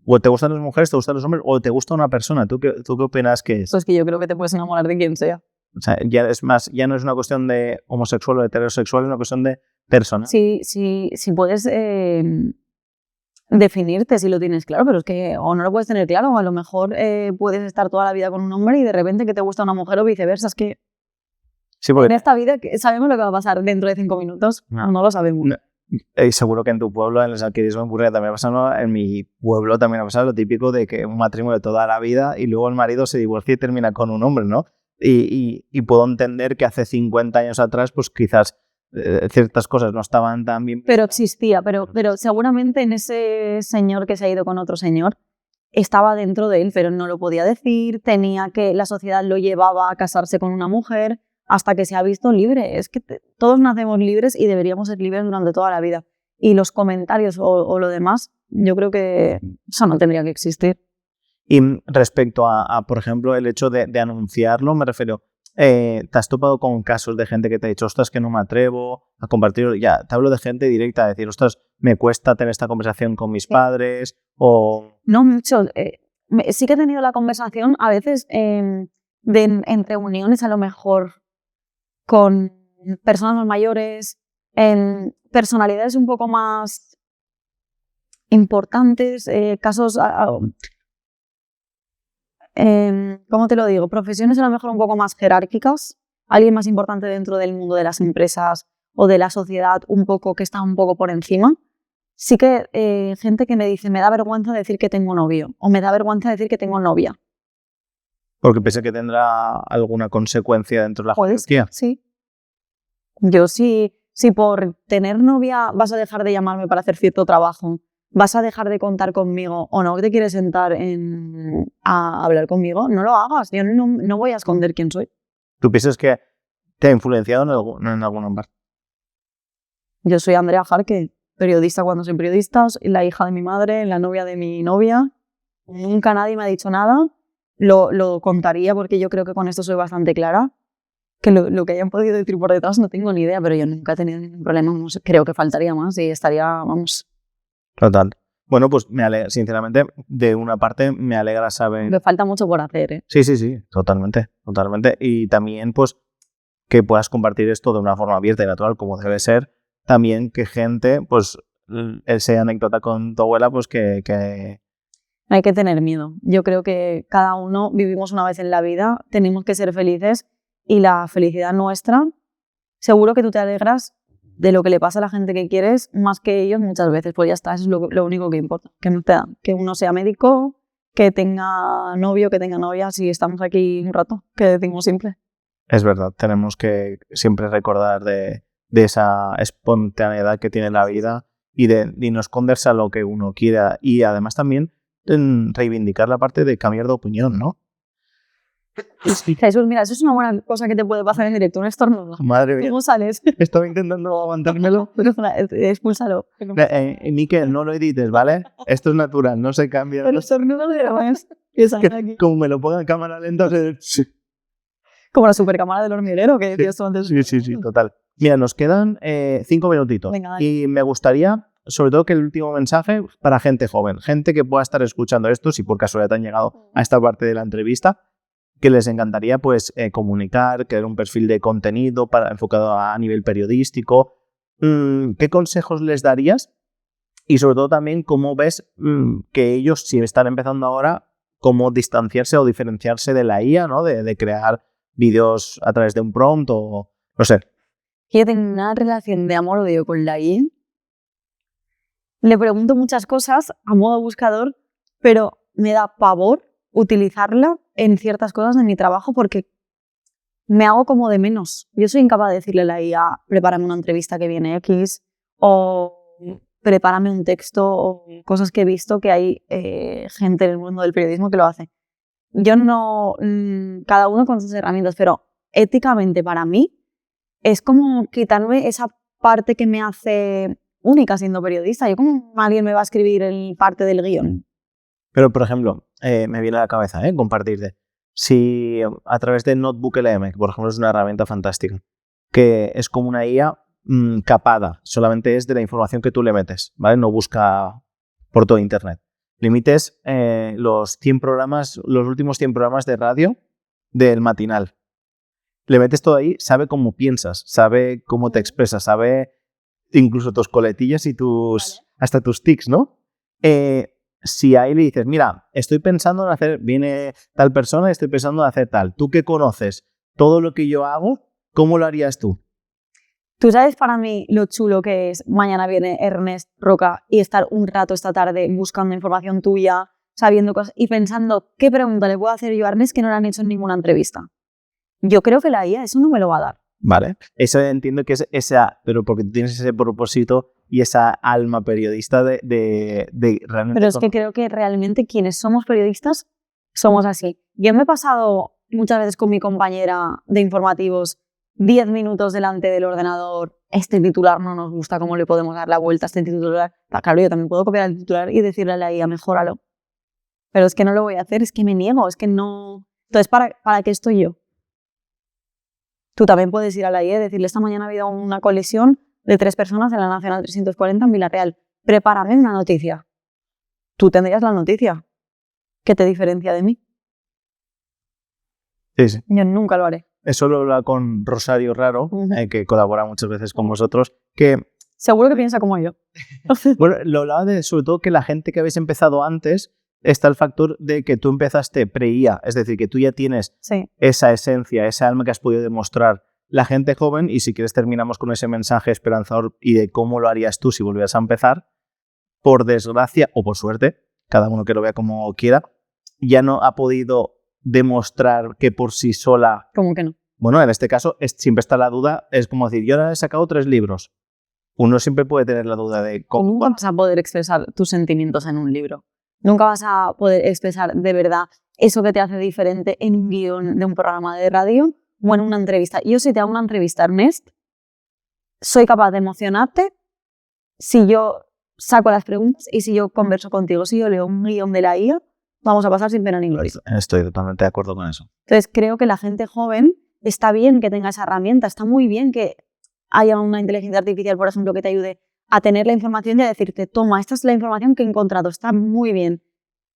Speaker 2: o te gustan las mujeres, te gustan los hombres, o te gusta una persona. ¿Tú qué opinas que es?
Speaker 1: Pues que yo creo que te puedes enamorar de quien sea.
Speaker 2: O sea, ya no es una cuestión de homosexual o heterosexual, es una cuestión de persona.
Speaker 1: Sí, puedes definirte si lo tienes claro, pero es que o no lo puedes tener claro, o a lo mejor puedes estar toda la vida con un hombre y de repente que te gusta una mujer o viceversa. Es que sí, porque en esta vida sabemos lo que va a pasar dentro de 5 minutos, no lo sabemos. No.
Speaker 2: Seguro que en tu pueblo, en el Salquirismo, en Burria, también ha pasado, en mi pueblo también ha pasado lo típico de que un matrimonio de toda la vida y luego el marido se divorcia y termina con un hombre, ¿no? Y puedo entender que hace 50 años atrás, pues quizás ciertas cosas no estaban tan bien.
Speaker 1: Pero existía, pero seguramente en ese señor que se ha ido con otro señor estaba dentro de él, pero no lo podía decir, la sociedad lo llevaba a casarse con una mujer hasta que se ha visto libre. Es que todos nacemos libres y deberíamos ser libres durante toda la vida. Y los comentarios o lo demás, yo creo que eso no tendría que existir.
Speaker 2: Y respecto a por ejemplo, el hecho de anunciarlo, me refiero, ¿te has topado con casos de gente que te ha dicho, ostras, que no me atrevo a compartirlo? Ya, te hablo de gente directa, a decir, ostras, me cuesta tener esta conversación con mis padres, o...
Speaker 1: No mucho. Sí que he tenido la conversación a veces en reuniones, a lo mejor con personas más mayores, en personalidades un poco más importantes, casos... ¿cómo te lo digo? Profesiones a lo mejor un poco más jerárquicas, alguien más importante dentro del mundo de las empresas o de la sociedad, un poco que está un poco por encima. Sí que gente que me dice, me da vergüenza decir que tengo novio o me da vergüenza decir que tengo novia.
Speaker 2: Porque piensa que tendrá alguna consecuencia dentro de la jerarquía.
Speaker 1: Sí. Yo si por tener novia vas a dejar de llamarme para hacer cierto trabajo, vas a dejar de contar conmigo o no te quieres sentar a hablar conmigo, no lo hagas. Yo no voy a esconder quién soy.
Speaker 2: ¿Tú piensas que te ha influenciado en alguna parte?
Speaker 1: Yo soy Andrea Jarque, periodista cuando soy periodista, la hija de mi madre, la novia de mi novia. Nunca nadie me ha dicho nada. Lo contaría porque yo creo que con esto soy bastante clara. Que lo que hayan podido decir por detrás no tengo ni idea, pero yo nunca he tenido ningún problema. No sé, creo que faltaría más y estaría, vamos...
Speaker 2: Total. Bueno, pues me alegra, sinceramente, de una parte me alegra saber...
Speaker 1: Me falta mucho por hacer, ¿eh?
Speaker 2: Sí, totalmente. Y también, pues, que puedas compartir esto de una forma abierta y natural, como debe ser. También que gente, pues, esa anécdota con tu abuela, pues que...
Speaker 1: No hay que tener miedo. Yo creo que cada uno vivimos una vez en la vida, tenemos que ser felices y la felicidad nuestra, seguro que tú te alegras de lo que le pasa a la gente que quieres más que ellos muchas veces, pues ya está, eso es lo único que importa, que uno sea médico, que tenga novio, que tenga novia, si estamos aquí un rato, que decimos siempre.
Speaker 2: Es verdad, tenemos que siempre recordar de esa espontaneidad que tiene la vida y de no esconderse a lo que uno quiera, y además también en reivindicar la parte de cambiar de opinión, ¿no?
Speaker 1: Jesús, mira, eso es una buena cosa que te puede pasar en directo, un estornudo.
Speaker 2: Madre mía.
Speaker 1: ¿Cómo sales?
Speaker 2: Estaba intentando aguantármelo.
Speaker 1: Pero expúlsalo.
Speaker 2: Miquel, no lo edites, ¿vale? Esto es natural, no se cambia.
Speaker 1: El estornudo de lo es que sale aquí.
Speaker 2: Como me lo ponga en cámara lenta,
Speaker 1: Como la supercámara del hormiguero que decías tú antes.
Speaker 2: Sí, total. Mira, nos quedan 5 minutitos.
Speaker 1: Venga, dale.
Speaker 2: Y me gustaría, sobre todo, que el último mensaje para gente joven, gente que pueda estar escuchando esto, si por casualidad han llegado a esta parte de la entrevista, que les encantaría pues comunicar, crear un perfil de contenido enfocado a nivel periodístico. ¿Qué consejos les darías? Y sobre todo también cómo ves que ellos, si están empezando ahora, cómo distanciarse o diferenciarse de la IA, ¿no? De crear vídeos a través de un prompt o no sé.
Speaker 1: Yo tengo una relación de amor-odio con la IA. Le pregunto muchas cosas a modo buscador, pero me da pavor utilizarla en ciertas cosas de mi trabajo porque me hago como de menos. Yo soy incapaz de decirle a la IA, prepárame una entrevista que viene X, o prepárame un texto, o cosas que he visto que hay gente en el mundo del periodismo que lo hace. Yo no, cada uno con sus herramientas, pero éticamente para mí es como quitarme esa parte que me hace única siendo periodista. Yo como alguien me va a escribir en parte del guión.
Speaker 2: Pero, por ejemplo, me viene a la cabeza compartirte. Si a través de Notebook LM, que por ejemplo es una herramienta fantástica, que es como una IA capada, solamente es de la información que tú le metes, ¿vale? No busca por todo Internet. Limites los 100 programas, los últimos 100 programas de radio del matinal. Le metes todo ahí, sabe cómo piensas, sabe cómo te expresas, sabe incluso tus coletillas y hasta tus tics, ¿no? Si ahí le dices, mira, estoy pensando en hacer, viene tal persona y estoy pensando en hacer tal. Tú que conoces todo lo que yo hago, ¿cómo lo harías tú?
Speaker 1: Tú sabes para mí lo chulo que es mañana viene Ernest Roca y estar un rato esta tarde buscando información tuya, sabiendo cosas y pensando qué pregunta le puedo hacer yo a Ernest que no le han hecho en ninguna entrevista. Yo creo que la IA eso no me lo va a dar.
Speaker 2: Vale, eso entiendo que es esa, pero porque tú tienes ese propósito y esa alma periodista de realmente...
Speaker 1: Pero es que creo que realmente quienes somos periodistas somos así. Yo me he pasado muchas veces con mi compañera de informativos 10 minutos delante del ordenador, este titular no nos gusta, ¿cómo le podemos dar la vuelta a este titular? Claro, yo también puedo copiar el titular y decirle a la IA, mejóralo. Pero es que no lo voy a hacer, es que me niego, es que no... Entonces, ¿para qué estoy yo? Tú también puedes ir a la IA y decirle, esta mañana ha habido una colisión de 3 personas en la Nacional 340 en Villarreal. Prepárame una noticia. Tú tendrías la noticia. ¿Qué te diferencia de mí?
Speaker 2: Sí.
Speaker 1: Yo nunca lo haré.
Speaker 2: Eso lo habla con Rosario Raro, que colabora muchas veces con vosotros, que...
Speaker 1: Seguro que piensa como yo.
Speaker 2: Bueno, lo hablaba sobre todo que la gente que habéis empezado antes, está el factor de que tú empezaste pre-IA, es decir, que tú ya tienes esa esencia, esa alma que has podido demostrar. La gente joven, y si quieres terminamos con ese mensaje esperanzador y de cómo lo harías tú si volvieras a empezar, por desgracia o por suerte, cada uno que lo vea como quiera, ya no ha podido demostrar que por sí sola...
Speaker 1: ¿Cómo que no?
Speaker 2: Bueno, en este caso siempre está la duda, es como decir, yo ahora he sacado 3 libros. Uno siempre puede tener la duda de cómo...
Speaker 1: Nunca vas a poder expresar tus sentimientos en un libro. Nunca vas a poder expresar de verdad eso que te hace diferente en un guión de un programa de radio o en una entrevista. Yo si te hago una entrevista, Ernest, soy capaz de emocionarte si yo saco las preguntas y si yo converso contigo. Si yo leo un guión de la IA, vamos a pasar sin pena ni gloria.
Speaker 2: Estoy totalmente de acuerdo con eso.
Speaker 1: Entonces creo que la gente joven está bien que tenga esa herramienta, está muy bien que haya una inteligencia artificial, por ejemplo, que te ayude a tener la información y a decirte, toma, esta es la información que he encontrado, está muy bien.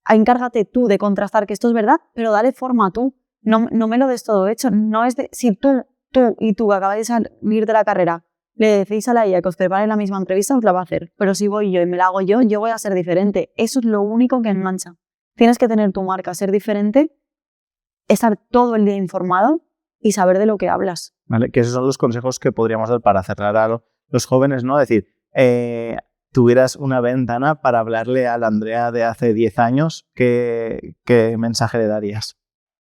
Speaker 1: Encárgate tú de contrastar que esto es verdad, pero dale forma a tú. No me lo des todo hecho. No es si tú que acabáis de salir de la carrera le decís a la IA que os prepare la misma entrevista, os la va a hacer. Pero si voy yo y me la hago yo voy a ser diferente. Eso es lo único que engancha. Tienes que tener tu marca, ser diferente, estar todo el día informado y saber de lo que hablas.
Speaker 2: Vale, que esos son los consejos que podríamos dar para cerrar a los jóvenes, ¿no? Es decir, tuvieras una ventana para hablarle a la Andrea de hace 10 años, ¿qué mensaje le darías?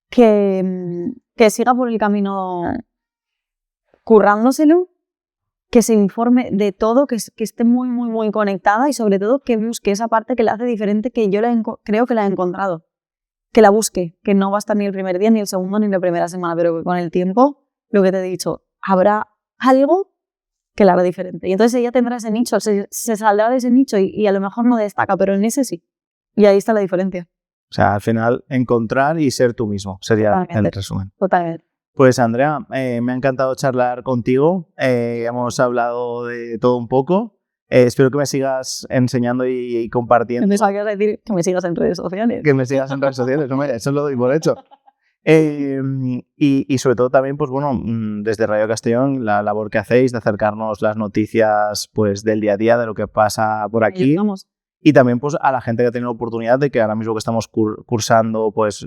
Speaker 1: Que siga por el camino currándoselo, que se informe de todo, que esté muy, muy, muy conectada y sobre todo que busque esa parte que la hace diferente, que yo creo que la he encontrado. Que la busque, que no va a estar ni el primer día, ni el segundo, ni la primera semana, pero que con el tiempo, lo que te he dicho, habrá algo que la hará diferente. Y entonces ella tendrá ese nicho, se saldrá de ese nicho y a lo mejor no destaca, pero en ese sí. Y ahí está la diferencia.
Speaker 2: O sea, al final, encontrar y ser tú mismo sería el resumen.
Speaker 1: Totalmente.
Speaker 2: Pues Andrea, me ha encantado charlar contigo. Hemos hablado de todo un poco. Espero que me sigas enseñando y compartiendo.
Speaker 1: Me sabías decir que me sigas en redes sociales.
Speaker 2: Que me sigas en redes sociales, no, eso lo doy por hecho. Y sobre todo también, pues bueno, desde Radio Castellón, la labor que hacéis de acercarnos las noticias pues del día a día, de lo que pasa por aquí. Y también pues a la gente que ha tenido la oportunidad de que ahora mismo que estamos cursando pues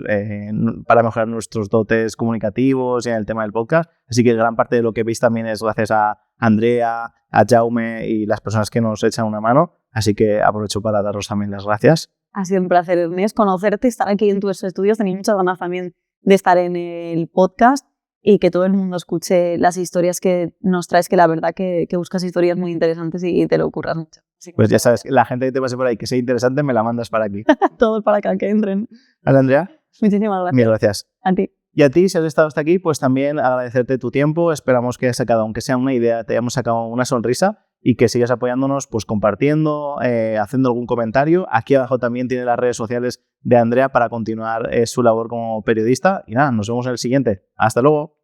Speaker 2: para mejorar nuestros dotes comunicativos y en el tema del podcast. Así que gran parte de lo que veis también es gracias a Andrea, a Jaume y las personas que nos echan una mano. Así que aprovecho para daros también las gracias.
Speaker 1: Ha sido un placer, Ernest, conocerte, estar aquí en tus estudios. Tenía muchas ganas también de estar en el podcast y que todo el mundo escuche las historias que nos traes, que la verdad que buscas historias muy interesantes y te lo ocurras mucho.
Speaker 2: Pues ya sabes, la gente que te pase por ahí que sea interesante me la mandas para aquí.
Speaker 1: Todos para acá, que entren.
Speaker 2: ¿Vale, Andrea?
Speaker 1: Muchísimas gracias.
Speaker 2: Mil gracias.
Speaker 1: A ti.
Speaker 2: Y a ti, si has estado hasta aquí, pues también agradecerte tu tiempo. Esperamos que hayas sacado, aunque sea una idea, te hayamos sacado una sonrisa y que sigas apoyándonos, pues compartiendo, haciendo algún comentario. Aquí abajo también tiene las redes sociales de Andrea para continuar su labor como periodista. Y nada, nos vemos en el siguiente. Hasta luego.